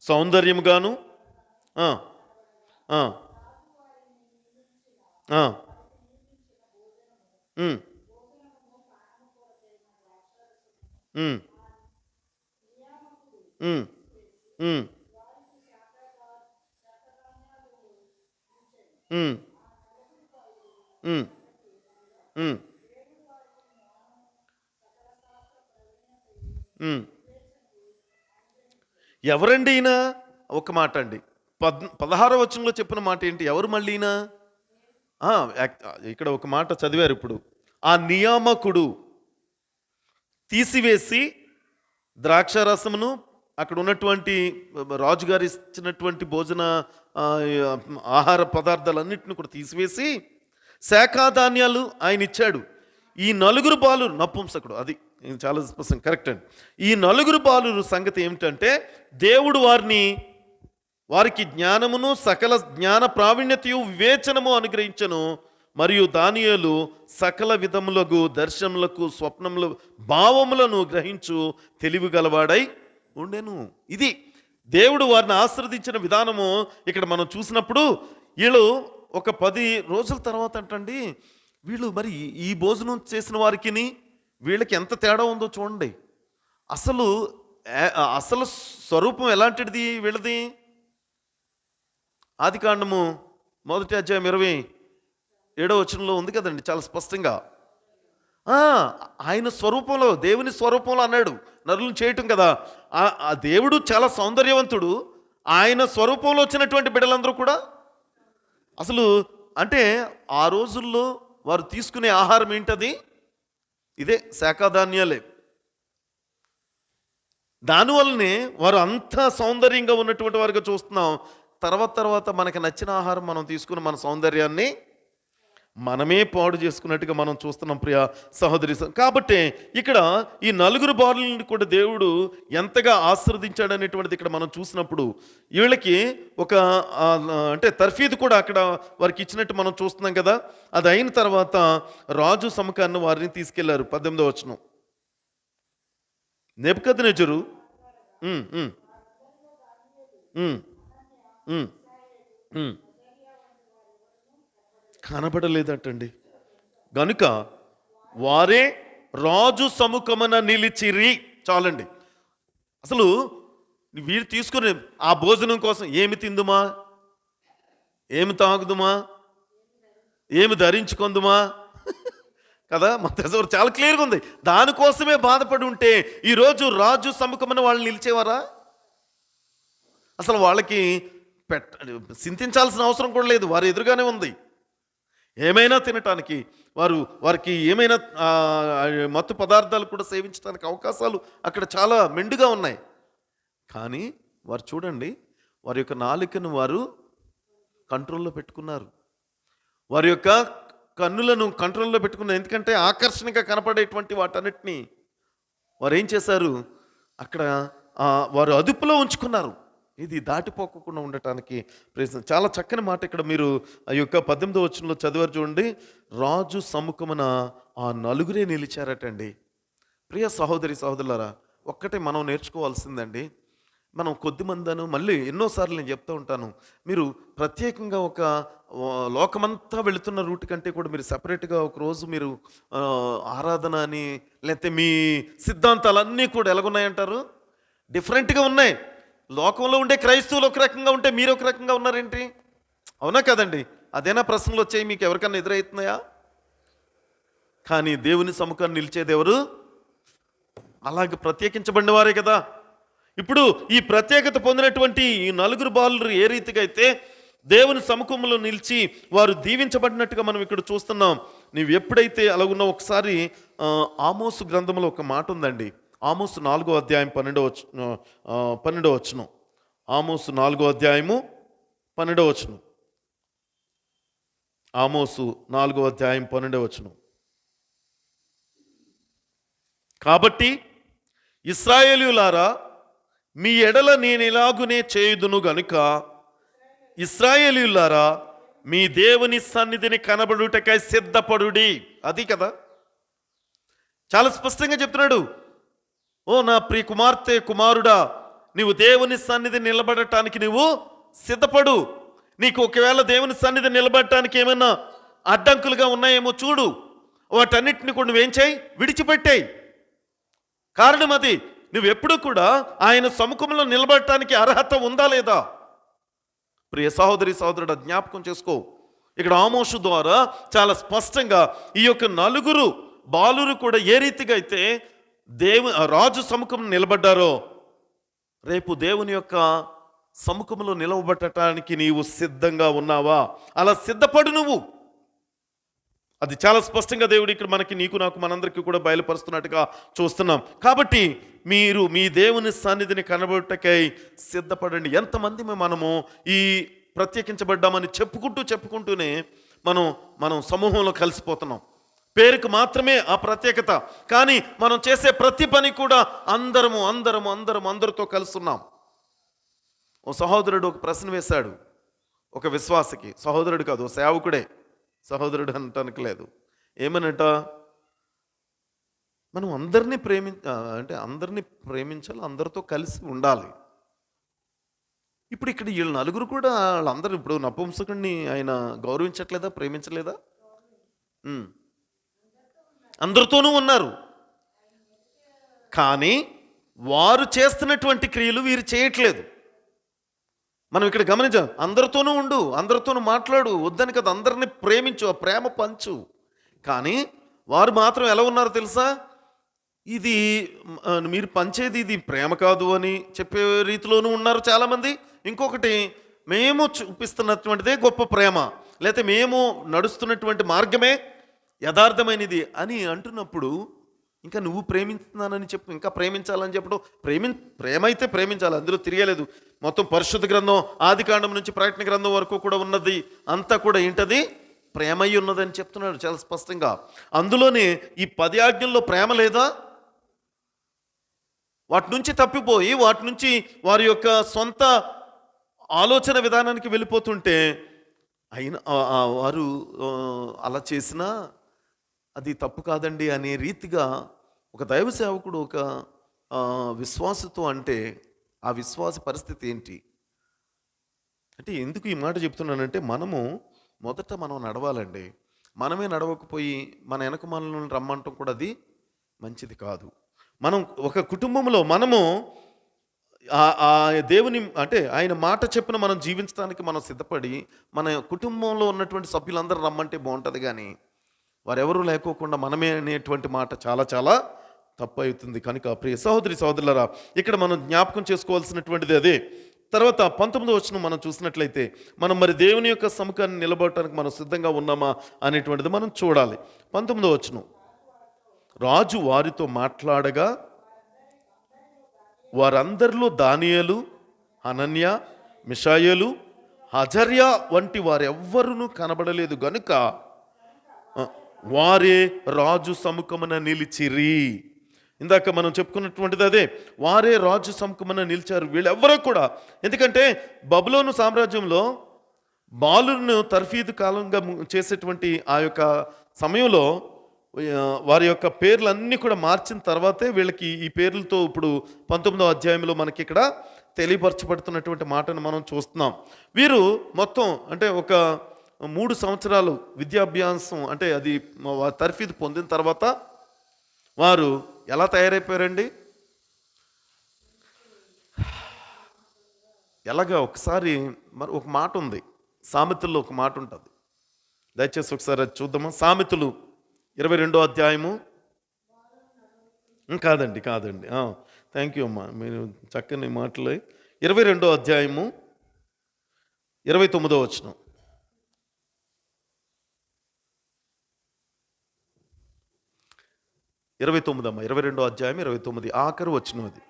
సౌందర్యముగాను ఎవరండి ఈయన? ఒక మాట అండి, 16వ వచనంలో చెప్పిన మాట ఏంటి? ఎవరు మళ్ళీ ఈయన? ఇక్కడ ఒక మాట చదివారు ఇప్పుడు. ఆ నియామకుడు తీసివేసి ద్రాక్షారసమును అక్కడ ఉన్నటువంటి రాజుగారు ఇచ్చినటువంటి భోజన ఆహార పదార్థాలన్నింటిని కూడా తీసివేసి శాఖాధాన్యాలు ఆయన ఇచ్చాడు. ఈ నలుగురు బాలురు నపుంసకుడు, అది చాలా స్పష్టం, కరెక్ట్ అండి. ఈ నలుగురు బాలురు సంగతి ఏమిటంటే దేవుడు వారికి జ్ఞానమును సకల జ్ఞాన ప్రావీణ్యతయు వివేచనము అనుగ్రహించను. మరియు దానియేలు సకల విధములకు దర్శనములకు స్వప్నముల భావములను గ్రహించు తెలివి గలవాడై ఉండెను. ఇది దేవుడు వారిని ఆశీర్వదించిన విధానము. ఇక్కడ మనం చూసినప్పుడు వీళ్ళు ఒక 10 రోజుల తర్వాత అంటండి, వీళ్ళు మరి ఈ భోజనం చేసిన వారికి వీళ్ళకి ఎంత తేడా ఉందో చూడండి. అసలు స్వరూపం ఎలాంటిది వీళ్ళది? ఆదికాండము 1వ అధ్యాయం 27వ వచనంలో ఉంది కదండి, చాలా స్పష్టంగా. ఆయన స్వరూపంలో, దేవుని స్వరూపంలో అన్నాడు నరులను చేయటం కదా. ఆ దేవుడు చాలా సౌందర్యవంతుడు, ఆయన స్వరూపంలో వచ్చినటువంటి బిడ్డలందరూ కూడా అసలు అంటే ఆ రోజుల్లో వారు తీసుకునే ఆహారం ఏంటది? ఇదే శాఖాధాన్యాలే. దానివల్లనే వారు అంత సౌందర్యంగా ఉన్నటువంటి వారుగా చూస్తున్నాం. తర్వాత మనకి నచ్చిన ఆహారం మనం తీసుకుని మన సౌందర్యాన్ని మనమే పాడు చేసుకున్నట్టుగా మనం చూస్తున్నాం ప్రియ సహోదరి. కాబట్టి ఇక్కడ ఈ నలుగురు బాలులను కూడా దేవుడు ఎంతగా ఆశీర్వదించాడు అనేటువంటిది ఇక్కడ మనం చూసినప్పుడు వీళ్ళకి ఒక అంటే తర్ఫీదు కూడా అక్కడ వారికి ఇచ్చినట్టు మనం చూస్తున్నాం కదా. అది అయిన తర్వాత రాజు సముఖాన్ని వారిని తీసుకెళ్లారు. 18వ వచనం. నెబుకద్నెజరు కనబడలేదటండి. గనుక వారే రాజు సముఖమున నిలిచిరి. చాలండి. అసలు వీరు తీసుకుని ఆ భోజనం కోసం ఏమి తిందుమా, ఏమి తాగుదుమా, ఏమి ధరించుకుందుమా కదా, మన చాలా క్లియర్గా ఉంది. దానికోసమే బాధపడి ఉంటే ఈరోజు రాజు సముఖమున వాళ్ళు నిలిచేవారా? అసలు వాళ్ళకి చింతించాల్సిన అవసరం కూడా లేదు, వారి ఎదురుగానే ఉంది. ఏమైనా తినటానికి వారికి ఏమైనా మత్తు పదార్థాలు కూడా సేవించడానికి అవకాశాలు అక్కడ చాలా మెండుగా ఉన్నాయి. కానీ వారు చూడండి, వారి యొక్క నాలుకను వారు కంట్రోల్లో పెట్టుకున్నారు. వారి యొక్క కన్నులను కంట్రోల్లో పెట్టుకున్నారు. ఎందుకంటే ఆకర్షణగా కనపడేటువంటి వాటన్నిటినీ వారు ఏం చేశారు, అక్కడ వారు అదుపులో ఉంచుకున్నారు. ఇది దాటిపోకుండా ఉండటానికి ప్రయత్నం. చాలా చక్కని మాట ఇక్కడ మీరు ఆ యొక్క 18వ వచనంలో చదివారు చూడండి. రాజు సముఖమున ఆ నలుగురే నిలిచారటండి. ప్రియ సహోదరి సహోదరులారా, ఒక్కటే మనం నేర్చుకోవాల్సిందండి. మనం కొద్దిమందను మళ్ళీ ఎన్నోసార్లు నేను చెప్తూ ఉంటాను, మీరు ప్రత్యేకంగా ఒక లోకమంతా వెళుతున్న రూట్ కంటే కూడా మీరు సపరేట్గా ఒకరోజు మీరు ఆరాధన అని, లేకపోతే మీ సిద్ధాంతాలన్నీ కూడా ఎలాగున్నాయంటారు, డిఫరెంట్గా ఉన్నాయి. లోకంలో ఉండే క్రైస్తవులు ఒక రకంగా ఉంటే మీరు ఒక రకంగా ఉన్నారేంటి? అవునా కదండి? అదేనా ప్రశ్నలు వచ్చాయి మీకు ఎవరికన్నా ఎదురవుతున్నాయా? కానీ దేవుని సముఖాన్ని నిలిచేది ఎవరు? అలాగే ప్రత్యేకించబడిన వారే కదా. ఇప్పుడు ఈ ప్రత్యేకత పొందినటువంటి ఈ నలుగురు బాలురు ఏ రీతిగా అయితే దేవుని సముఖంలో నిలిచి వారు దీవించబడినట్టుగా మనం ఇక్కడ చూస్తున్నాం. నీవు ఎప్పుడైతే అలాగున్నా ఒకసారి ఆమోసు గ్రంథంలో ఒక మాట ఉందండి. ఆమోసు 4వ అధ్యాయం 12వ వచనం. ఆమోసు 4వ అధ్యాయము 12వ వచనం. ఆమోసు 4వ అధ్యాయం 12వ వచనం. కాబట్టి ఇశ్రాయేలీయులారా, మీ ఎడల నేను ఇలాగునే చేయుదును గనుక ఇశ్రాయేలీయులారా, మీ దేవుని సన్నిధిని కనబడుటకై సిద్ధపడుడి. అది కదా, చాలా స్పష్టంగా చెప్తున్నాడు. ఓ నా ప్రియ కుమార్తె కుమారుడా, నీవు దేవుని సన్నిధి నిలబడటానికి నువ్వు సిద్ధపడు. నీకు ఒకవేళ దేవుని సన్నిధి నిలబడటానికి ఏమైనా అడ్డంకులుగా ఉన్నాయేమో చూడు, వాటన్నిటిని కూడా నువ్వేం చేయి, విడిచిపెట్టేయి. కారణం అది, నువ్వెప్పుడు కూడా ఆయన సముఖంలో నిలబడటానికి అర్హత ఉందా లేదా? ప్రియ సహోదరి సహోదరుడు, జ్ఞాపకం చేసుకో. ఇక్కడ ఆమోసు ద్వారా చాలా స్పష్టంగా ఈ యొక్క నలుగురు బాలురు కూడా ఏ రీతిగా అయితే రాజు సముఖంలో నిలబడ్డారో, రేపు దేవుని యొక్క సముఖంలో నిలవబడటానికి నీవు సిద్ధంగా ఉన్నావా? అలా సిద్ధపడు నువ్వు. అది చాలా స్పష్టంగా దేవుడు ఇక్కడ మనకి, నీకు నాకు మనందరికీ కూడా బయలుపరుస్తున్నట్టుగా చూస్తున్నాం. కాబట్టి మీరు మీ దేవుని సన్నిధిని కనబడుటకై సిద్ధపడండి. ఎంతమంది మనము ఈ ప్రత్యేకించబడ్డామని చెప్పుకుంటూనే మనం సమూహంలో కలిసిపోతున్నాం. పేరుకు మాత్రమే ఆ ప్రత్యేకత, కానీ మనం చేసే ప్రతి పని కూడా అందరితో కలుస్తున్నాం. ఓ సహోదరుడు ఒక ప్రశ్న వేశాడు ఒక విశ్వాసకి. సహోదరుడు కాదు, సేవకుడే, సహోదరుడు అనటానికి లేదు. ఏమనట, మనం అందరినీ ప్రేమించాలి, అందరితో కలిసి ఉండాలి. ఇప్పుడు ఇక్కడ వీళ్ళు నలుగురు కూడా వాళ్ళందరూ ఇప్పుడు నపుంసకుడిని ఆయన గౌరవించట్లేదా, ప్రేమించలేదా? అందరితోనూ ఉన్నారు, కానీ వారు చేస్తున్నటువంటి క్రియలు వీరు చేయట్లేదు. మనం ఇక్కడ గమనించాం, అందరితోనూ ఉండు, అందరితోనూ మాట్లాడు, వద్దని కదా, అందరినీ ప్రేమించు, ఆ ప్రేమ పంచు. కానీ వారు మాత్రం ఎలా ఉన్నారో తెలుసా, ఇది మీరు పంచేది ఇది ప్రేమ కాదు అని చెప్పే రీతిలోనూ ఉన్నారు చాలామంది. ఇంకొకటి, మేము చూపిస్తున్నటువంటిదే గొప్ప ప్రేమ, లేకపోతే మేము నడుస్తున్నటువంటి మార్గమే యథార్థమైనది అని అంటున్నప్పుడు, ఇంకా నువ్వు ప్రేమిస్తున్నానని చెప్పు, ఇంకా ప్రేమించాలని చెప్పడం, ప్రేమ అయితే ప్రేమించాలి, అందులో తిరగలేదు. మొత్తం పరిశుద్ధ గ్రంథం ఆదికాండం నుంచి ప్రకటన గ్రంథం వరకు కూడా ఉన్నది అంతా కూడా ఏంటది, ప్రేమయ్యి ఉన్నదని చెప్తున్నాడు చాలా స్పష్టంగా. అందులోనే ఈ 10 ఆజ్ఞల్లో ప్రేమ లేదా? వాటి నుంచి తప్పిపోయి వాటి నుంచి వారి యొక్క సొంత ఆలోచన విధానానికి వెళ్ళిపోతుంటే, అయినా వారు అలా చేసినా అది తప్పు కాదండి అనే రీతిగా ఒక దైవ సేవకుడు ఒక విశ్వాసతో అంటే, ఆ విశ్వాస పరిస్థితి ఏంటి అంటే, ఎందుకు ఈ మాట చెప్తున్నానంటే, మొదట మనం నడవాలండి. మనమే నడవకపోయి మన వెనక మనల్ని రమ్మంటాం కూడా అది మంచిది కాదు. మనం ఒక కుటుంబంలో దేవుని అంటే ఆయన మాట చెప్పిన మనం జీవించడానికి మనం సిద్ధపడి, మన కుటుంబంలో ఉన్నటువంటి సభ్యులందరూ రమ్మంటే బాగుంటుంది, కానీ వారెవరూ లేకోకుండా మనమే అనేటువంటి మాట చాలా చాలా తప్పు అవుతుంది. కనుక ప్రియ సహోదరి సహోదరులారా, ఇక్కడ మనం జ్ఞాపకం చేసుకోవాల్సినటువంటిది అదే. తర్వాత 19వ వచనం మనం చూసినట్లయితే, మనం మరి దేవుని యొక్క సముఖాన్ని నిలబడటానికి మనం సిద్ధంగా ఉన్నామా అనేటువంటిది మనం చూడాలి. 19వ వచనం, రాజు వారితో మాట్లాడగా వారందరిలో దానియేలు, హనన్య, మిషాయేలు, హజర్యా వంటి వారెవ్వరును కనబడలేదు గనుక వారే రాజు సముఖమున నిలిచిరి. ఇందాక మనం చెప్పుకున్నటువంటిది అదే, వారే రాజు సముఖమున నిలిచారు. వీళ్ళెవ్వరూ కూడా, ఎందుకంటే బబులోను సామ్రాజ్యంలో బాలును తర్ఫీదు కాలంగా చేసేటువంటి ఆ యొక్క సమయంలో వారి యొక్క పేర్లన్నీ కూడా మార్చిన తర్వాతే వీళ్ళకి ఈ పేర్లతో ఇప్పుడు 19వ అధ్యాయంలో మనకి ఇక్కడ తెలియపరచబడుతున్నటువంటి మాటను మనం చూస్తున్నాం. వీరు మొత్తం అంటే ఒక 3 సంవత్సరాలు విద్యాభ్యాసం అంటే అది తర్ఫీదు పొందిన తర్వాత వారు ఎలా తయారైపోయారండి? ఎలాగా ఒకసారి మరి ఒక మాట ఉంది, సామెతల్లో ఒక మాట ఉంటుంది, దయచేసి ఒకసారి అది చూద్దామా. సామెతలు 22వ అధ్యాయము. కాదండి థ్యాంక్ యూ అమ్మా, మీరు చక్కని మాటలు. 22వ అధ్యాయము 29వ వచనం. 29 అమ్మా, 22వ అధ్యాయం 29 ఆఖరు వచనం అది.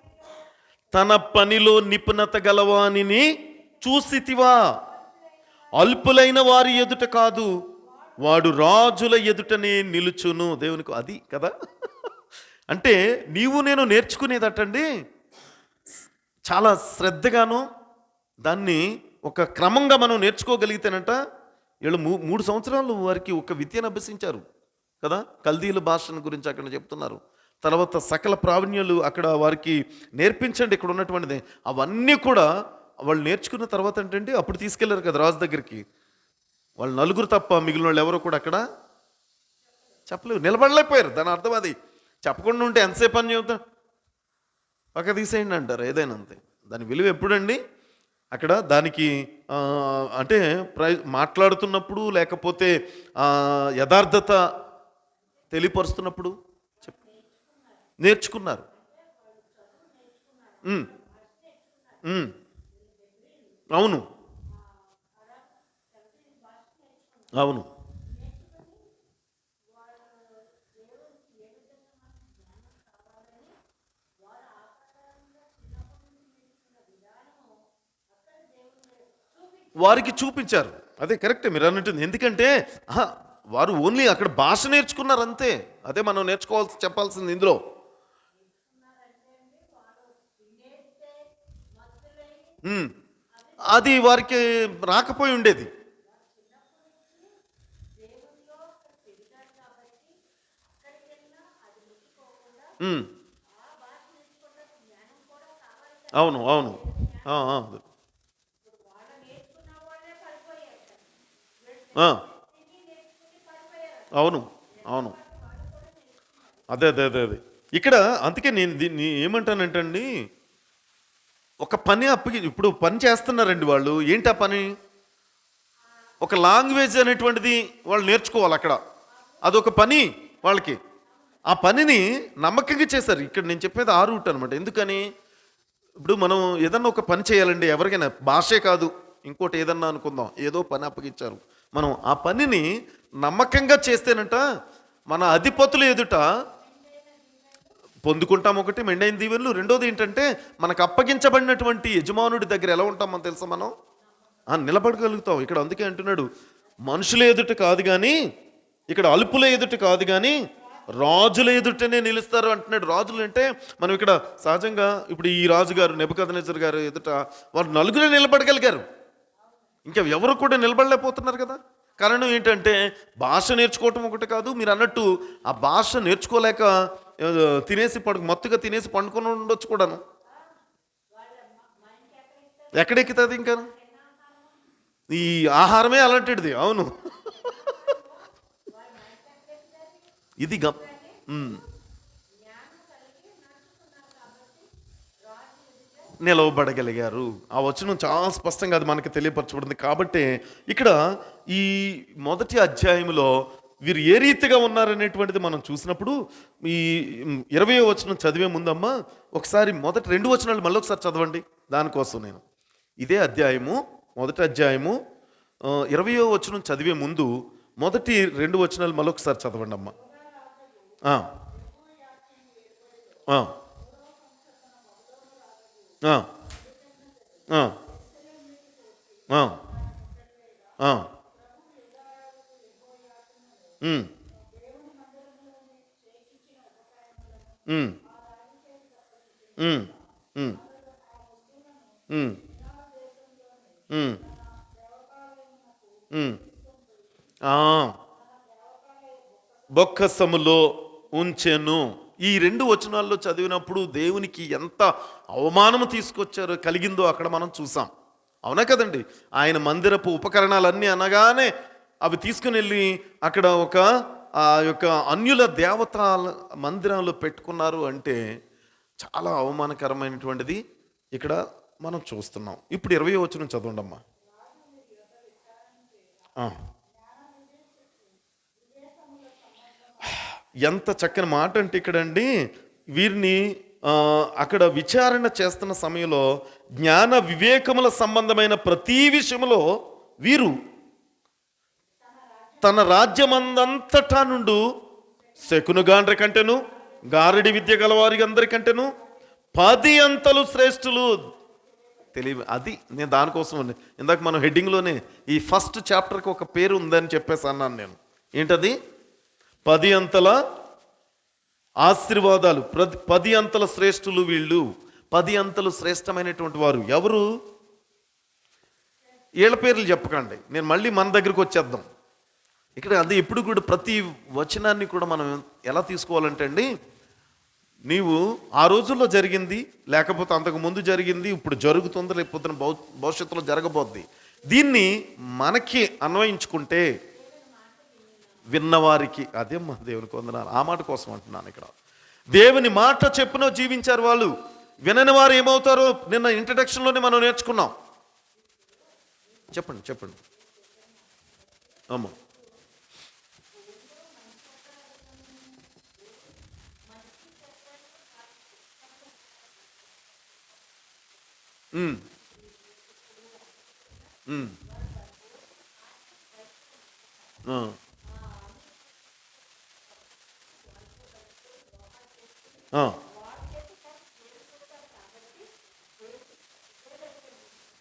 తన పనిలో నిపుణత గలవానిని చూసితివా, అల్పులైన వారి ఎదుట కాదు, వాడు రాజుల ఎదుటనే నిలుచును. దేవునికి అది కదా. అంటే నీవు నేను నేర్చుకునేదటండి చాలా శ్రద్ధగాను దాన్ని ఒక క్రమంగా మనం నేర్చుకోగలిగితేనంట. వీళ్ళు 3 సంవత్సరాలు వారికి ఒక విద్యను అభ్యసించారు కదా. కల్దీల భాషను గురించి అక్కడ చెప్తున్నారు. తర్వాత సకల ప్రావీణ్యాలు అక్కడ వారికి నేర్పించండి ఇక్కడ ఉన్నటువంటిది. అవన్నీ కూడా వాళ్ళు నేర్చుకున్న తర్వాత ఏంటంటే అప్పుడు తీసుకెళ్లారు కదా రాజు దగ్గరికి. వాళ్ళు నలుగురు తప్ప మిగిలిన వాళ్ళు ఎవరో కూడా అక్కడ చెప్పలేరు, నిలబడలేకపోయారు. దాని అర్థం అది. చెప్పకుండా ఉంటే ఎంతసేపు పని చెబుతా, పక్క తీసేయండి అంటారు ఏదైనా అంతే. దాని విలువ ఎప్పుడండి అక్కడ దానికి అంటే మాట్లాడుతున్నప్పుడు, లేకపోతే యథార్థత తెలియపరుస్తున్నప్పుడు నేర్చుకున్నారు. అవును అవును వారికి చూపించారు. అదే కరెక్టే మీరు అన్నట్టుంది. ఎందుకంటే వారు ఓన్లీ అక్కడ భాష నేర్చుకున్నారు అంతే. అదే మనం నేర్చుకోవాల్సి చెప్పాల్సింది ఇందులో. అది వారికి రాకపోయి ఉండేది. అవును అవును అవును అవును అదే అదే అదే అదే ఇక్కడ అందుకే నేను దీన్ని ఏమంటానంటే అండి, ఒక పని ఇప్పుడు పని చేస్తున్నారండి వాళ్ళు. ఏంటి ఆ పని? ఒక లాంగ్వేజ్ అనేటువంటిది వాళ్ళు నేర్చుకోవాలి అక్కడ. అదొక పని వాళ్ళకి. ఆ పనిని నమ్మకంగా చేశారు. ఇక్కడ నేను చెప్పేది ఆ రూట్ అనమాట. ఎందుకని ఇప్పుడు మనం ఏదన్నా ఒక పని చేయాలండి, ఎవరికైనా భాషే కాదు ఇంకోటి ఏదన్నా అనుకుందాం, ఏదో పని అప్పగించారు, మనం ఆ పనిని నమ్మకంగా చేస్తేనంట మన అధిపతులు ఎదుట పొందుకుంటాం. ఒకటి మెండైన దీవెనలు. రెండోది ఏంటంటే మనకు అప్పగించబడినటువంటి యజమానుడి దగ్గర ఎలా ఉంటాం మనం తెలుసా, మనం నిలబడగలుగుతాం. ఇక్కడ అందుకే అంటున్నాడు మనుషుల ఎదుట కాదు కానీ, ఇక్కడ అల్పుల ఎదుట కాదు కానీ రాజుల ఎదుటనే నిలుస్తారు అంటున్నాడు. రాజులు అంటే మనం ఇక్కడ సహజంగా ఇప్పుడు ఈ రాజుగారు నెబుకద్నెజర్ గారు ఎదుట వారు నలుగురే నిలబడగలిగారు, ఇంకా ఎవరు కూడా నిలబడలేకపోతున్నారు కదా. కారణం ఏంటంటే భాష నేర్చుకోవటం ఒకటి కాదు, మీరు అన్నట్టు ఆ భాష నేర్చుకోలేక మత్తుగా తినేసి పండుకొని ఉండొచ్చు కూడాను. ఎక్కడెక్కుతుంది ఇంకా ఈ ఆహారమే అలాంటిది. అవును ఇది నిలవబడగలిగారు. ఆ వచనం చాలా స్పష్టంగా అది మనకి తెలియపరచబడింది. కాబట్టి ఇక్కడ ఈ మొదటి అధ్యాయంలో వీరు ఏ రీతిగా ఉన్నారనేటువంటిది మనం చూసినప్పుడు ఈ 20వ వచనం చదివే ముందమ్మా ఒకసారి మొదటి 2 వచనాలు మళ్ళీ ఒకసారి చదవండి. దానికోసం నేను ఇదే అధ్యాయము మొదటి అధ్యాయము 20వ వచనం చదివే ముందు మొదటి 2 వచనాలు మళ్ళీ ఒకసారి చదవండి అమ్మా. ఆ, ఆ, ఆ, ఆ, ఉమ్, ఉమ్, ఉమ్, ఉమ్, ఉమ్, ఉమ్, ఉమ్. ఆ, బొక్కసములో ఉంచెను. ఈ రెండు వచనాల్లో చదివినప్పుడు దేవునికి ఎంత అవమానము తీసుకొచ్చారో కలిగిందో అక్కడ మనం చూసాం. అవునా కదండి? ఆయన మందిరపు ఉపకరణాలన్నీ అనగానే అవి తీసుకుని వెళ్ళి అక్కడ ఒక ఆ యొక్క అన్యుల దేవత మందిరంలో పెట్టుకున్నారు అంటే చాలా అవమానకరమైనటువంటిది ఇక్కడ మనం చూస్తున్నాం. ఇప్పుడు 20వ వచనం చదవండమ్మా. ఆ. ఎంత చక్కని మాట అంటే ఇక్కడండి వీరిని అక్కడ విచారణ చేస్తున్న సమయంలో జ్ఞాన వివేకముల సంబంధమైన ప్రతి విషయంలో వీరు తన రాజ్యమందంతటా నుండు శకును గాండ్ర కంటెను గారడి విద్య గలవారి అందరికంటేను 10 అంతలు శ్రేష్ఠులు. తెలివి అది నేను దానికోసం ఇందాక మనం హెడ్డింగ్లోనే ఈ ఫస్ట్ చాప్టర్కి ఒక పేరు ఉందని చెప్పేసి అన్నాను నేను. ఏంటది? 10 అంతల ఆశీర్వాదాలు, 10 అంతల శ్రేష్ఠులు వీళ్ళు. 10 అంతలు శ్రేష్టమైనటువంటి వారు ఎవరు? వీళ్ళ పేర్లు చెప్పకండి, నేను మళ్ళీ మన దగ్గరికి వచ్చేద్దాం. ఇక్కడ అది ఎప్పుడు కూడా ప్రతి వచనాన్ని కూడా మనం ఎలా తీసుకోవాలంటే అండి, నీవు ఆ రోజుల్లో జరిగింది, లేకపోతే అంతకు ముందు జరిగింది, ఇప్పుడు జరుగుతుంది, లేకపోతే భవిష్యత్తులో జరగబోద్ది, దీన్ని మనకి అన్వయించుకుంటే విన్నవారికి అదేమ్మా దేవునికి వందనాలు. ఆ మాట కోసం అంటున్నాను. ఇక్కడ దేవుని మాట చెప్పున జీవించారు వాళ్ళు. వినని వారు ఏమవుతారో నిన్న ఇంట్రడక్షన్లోనే మనం నేర్చుకున్నాం. చెప్పండి చెప్పండి అమ్మ.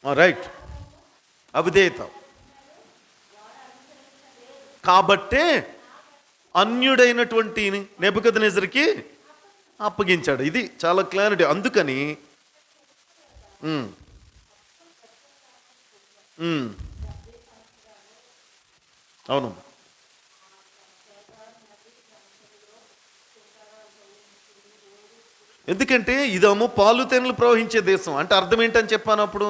రైట్, అవిధేయత కాబట్టే అన్యుడైనటువంటి నెబుకద్నెజరుకి అప్పగించాడు. ఇది చాలా క్లారిటీ. అందుకని అవును, ఎందుకంటే ఇదేమో పాలు తేనెలు ప్రవహించే దేశం. అంటే అర్థం ఏంటని చెప్పాను అప్పుడు?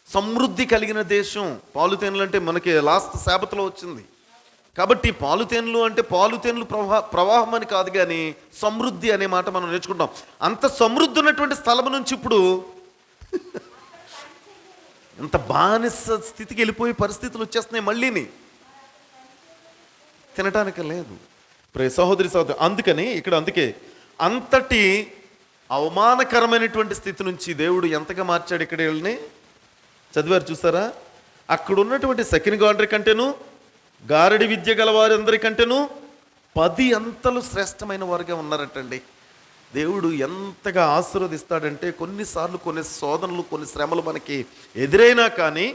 సమృద్ధి కలిగిన దేశం. పాలు తేనెలు అంటే మనకి లాస్ట్ శాబత్లో వచ్చింది కాబట్టి పాలు తేనెలు అంటే పాలు తేనెలు ప్రవాహం అని కాదు, కానీ సమృద్ధి అనే మాట మనం నేర్చుకుంటాం. అంత సమృద్ధి ఉన్నటువంటి స్థలం నుంచి ఇప్పుడు ఇంత బానిస స్థితికి వెళ్ళిపోయే పరిస్థితులు వచ్చేస్తున్నాయి. మళ్ళీని తినటానికి లేదు. సహోదరి సహోదరి, అందుకని ఇక్కడ అందుకే అంతటి అవమానకరమైనటువంటి స్థితి నుంచి దేవుడు ఎంతగా మార్చాడు ఇక్కడ వీళ్ళని. చదివారు చూసారా? అక్కడ ఉన్నటువంటి సెకండ్ గాండ్రి కంటేను గారడి విద్య గల వారందరికంటేను 10 అంతలు శ్రేష్టమైన వారుగా ఉన్నారటండి. దేవుడు ఎంతగా ఆశీర్వదిస్తాడంటే కొన్నిసార్లు కొన్ని శోధనలు, కొన్ని శ్రమలు మనకి ఎదురైనా కానీ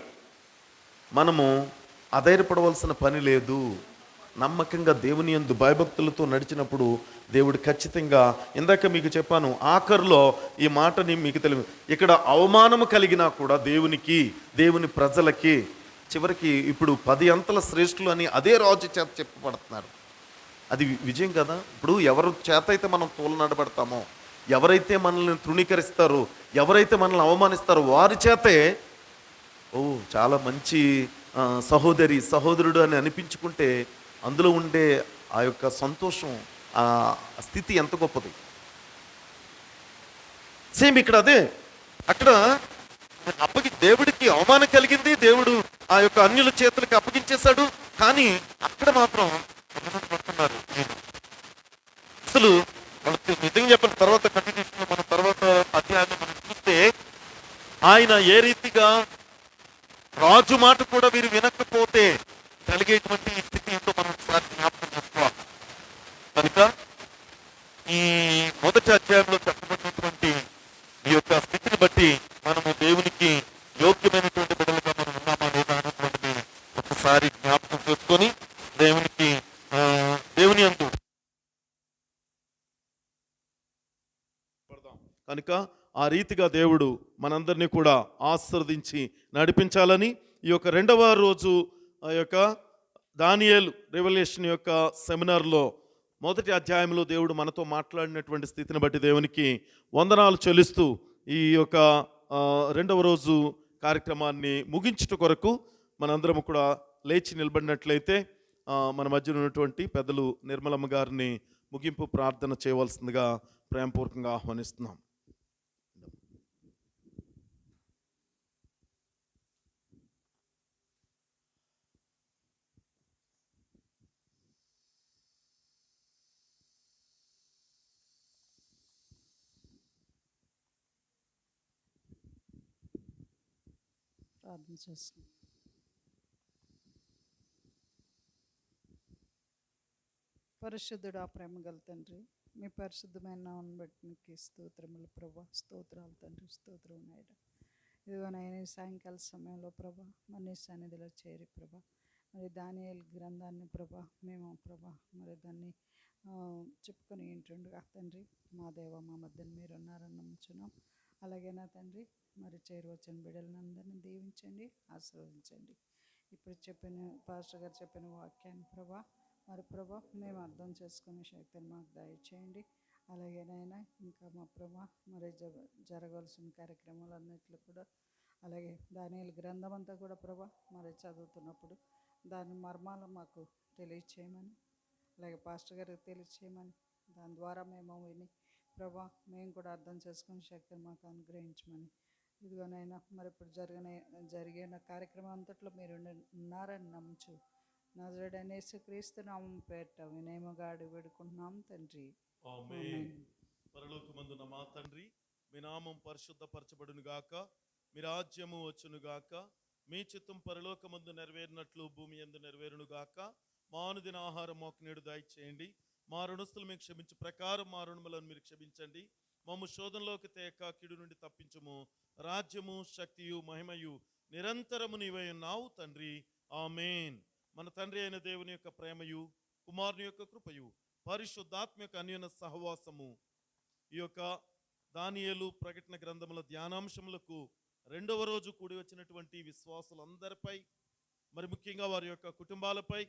మనము అధైర్యపడవలసిన పని లేదు. నమ్మకంగా దేవుని యందు భయభక్తులతో నడిచినప్పుడు దేవుడు ఖచ్చితంగా, ఇందాక మీకు చెప్పాను ఆఖరులో ఈ మాటని మీకు తెలియదు, ఇక్కడ అవమానము కలిగినా కూడా దేవునికి, దేవుని ప్రజలకి చివరికి ఇప్పుడు 10 అంతల శ్రేష్ఠులు అని అదే రాజు చేత చెప్పబడుతున్నారు. అది విజయం కదా. ఇప్పుడు ఎవరి చేత అయితే మనం తోలనడబడతామో, ఎవరైతే మనల్ని తృణీకరిస్తారో, ఎవరైతే మనల్ని అవమానిస్తారో వారి చేతే చాలా మంచి సహోదరి సహోదరుడు అని అనిపించుకుంటే అందులో ఉండే ఆ యొక్క సంతోషం, ఆ స్థితి ఎంత గొప్పది. సేమ్ ఇక్కడ అదే. అక్కడ దేవుడికి అవమానం కలిగింది, దేవుడు ఆ యొక్క అన్యుల చేతులకి అప్పగించేశాడు. కానీ అక్కడ మాత్రం పడుతున్నారు. అసలు మనకి నిజంగా చెప్పిన తర్వాత కంటిన్యూషన్ మన తర్వాత అధ్యాయాన్ని మనం చూస్తే ఆయన ఏ రీతిగా రాజు మాట కూడా వీరు వినకపోతే కలిగేటువంటి స్థితి ఏంటో మనం ఒకసారి జ్ఞాపకం చేసుకోవాలి. కనుక ఈ మొదటి అధ్యాయంలో చెప్పబడినటువంటి ఈ యొక్క స్థితిని బట్టి మరొకసారి జ్ఞాపకం చేసుకొని దేవునికి దేవుని అందు కనుక ఆ రీతిగా దేవుడు మనందరినీ కూడా ఆశీర్వదించి నడిపించాలని ఈ యొక్క రెండవ రోజు ఆ యొక్క దానియేలు రెవల్యూషన్ యొక్క సెమినార్లో మొదటి అధ్యాయంలో దేవుడు మనతో మాట్లాడినటువంటి స్థితిని బట్టి దేవునికి వందనాలు చెల్లిస్తూ ఈ యొక్క రెండవ రోజు కార్యక్రమాన్ని ముగించుట కొరకు మనందరం కూడా లేచి నిలబడినట్లయితే మన మధ్యన ఉన్నటువంటి పెద్దలు నిర్మలమ్మ గారిని ముగింపు ప్రార్థన చేయవలసిందిగా ప్రేమపూర్వకంగా ఆహ్వానిస్తున్నాం. ప్రార్థన చేసుకుందాం. పరిశుద్ధుడా, ప్రేమ గల తండ్రి, మీ పరిశుద్ధమైన నామమును బట్టి మీకు స్తోత్రములు ప్రభా. స్తోత్రాలు తండ్రి, స్తోత్రం నాయన. ఇదిగో నాయన ఈ సాయంకాల సమయంలో ప్రభా మన సన్నిధిలో చేరి ప్రభా మరి దానియేలు గ్రంథాన్ని ప్రభా మేము ప్రభా మరి దాన్ని చెప్పుకొని ఏంటుండగా తండ్రి, మా దేవ మా మధ్యన మీరు ఉన్నారని నమ్ముచున్నాం. అలాగే నా తండ్రి మరి చేరువచ్చిన బిడ్డలందరినీ దీవించండి, ఆశీర్వదించండి. ఇప్పుడు చెప్పిన పాస్టర్ గారు చెప్పిన వాక్యాన్ని ప్రభా మరి ప్రభా మేము అర్థం చేసుకునే శక్తిని మాకు దయచేయండి. అలాగేనైనా ఇంకా మా ప్రభా మరి జరగవలసిన కార్యక్రమాలన్నింటిలో కూడా అలాగే దానియేలు గ్రంథం అంతా కూడా ప్రభా మరి చదువుతున్నప్పుడు దాని మర్మాలు మాకు తెలియచేయమని, అలాగే పాస్టర్ గారికి తెలియచేయమని, దాని ద్వారా మేము విని ప్రభా మేము కూడా అర్థం చేసుకునే శక్తిని మాకు అనుగ్రహించమని, ఇదిగోనైనా మరి ఇప్పుడు జరిగిన కార్యక్రమం అంతట్లో మీరు ఉన్నారని నమ్ముచు నజరేయుడైన యేసుక్రీస్తు నామమున పేరిట వినయముగా అడిగి వేడుకుంటున్నాం తండ్రి. ఆమేన్. పరలోకమందున్న మా తండ్రి, మీ నామం పరిశుద్ధపరచబడును గాక, మీ రాజ్యము వచ్చును గాక, మీ చిత్తం పరలోకమందు నెరవేరినట్లు భూమి యందు నెరవేరును గాక. మా అనుదిన ఆహారం మాకు నేడు దయచేయండి. మా రుణస్తులు మీకు క్షమించు ప్రకారం మా రుణములను మీరు క్షమించండి. మమ్ము శోధనలోకి తేక కీడు నుండి తప్పించుము. రాజ్యము శక్తియు మహిమయు నిరంతరము నీవై ఉన్నావు తండ్రి. ఆమేన్. మన తండ్రి అయిన దేవుని యొక్క ప్రేమయు, కుమారుని యొక్క కృపయు, పరిశుద్ధాత్మ యొక్క అన్యోన్య సహవాసము ఈ యొక్క దానియేలు ప్రకటన గ్రంథముల ధ్యానాంశములకు రెండవ రోజు కూడి వచ్చినటువంటి విశ్వాసులందరిపై, మరి ముఖ్యంగా వారి యొక్క కుటుంబాలపై,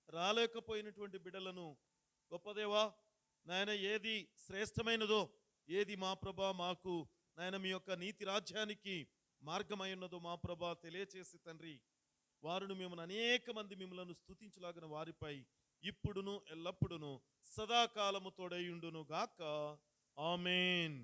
రాలేకపోయినటువంటి బిడ్డలను గొప్ప దేవా నాయన ఏది శ్రేష్టమైనదో, ఏది మా ప్రభా మాకు నాయన మీ యొక్క నీతి రాజ్యానికి మార్గమై ఉన్నదో మా ప్రభా తెలియచేసి తండ్రి, వారును మిమ్మల్ని అనేక మంది మిమ్మల్ని స్తుతించలాగిన వారిపై ఇప్పుడును ఎల్లప్పుడును సదాకాలము తోడైయుండును గాక. ఆమేన్.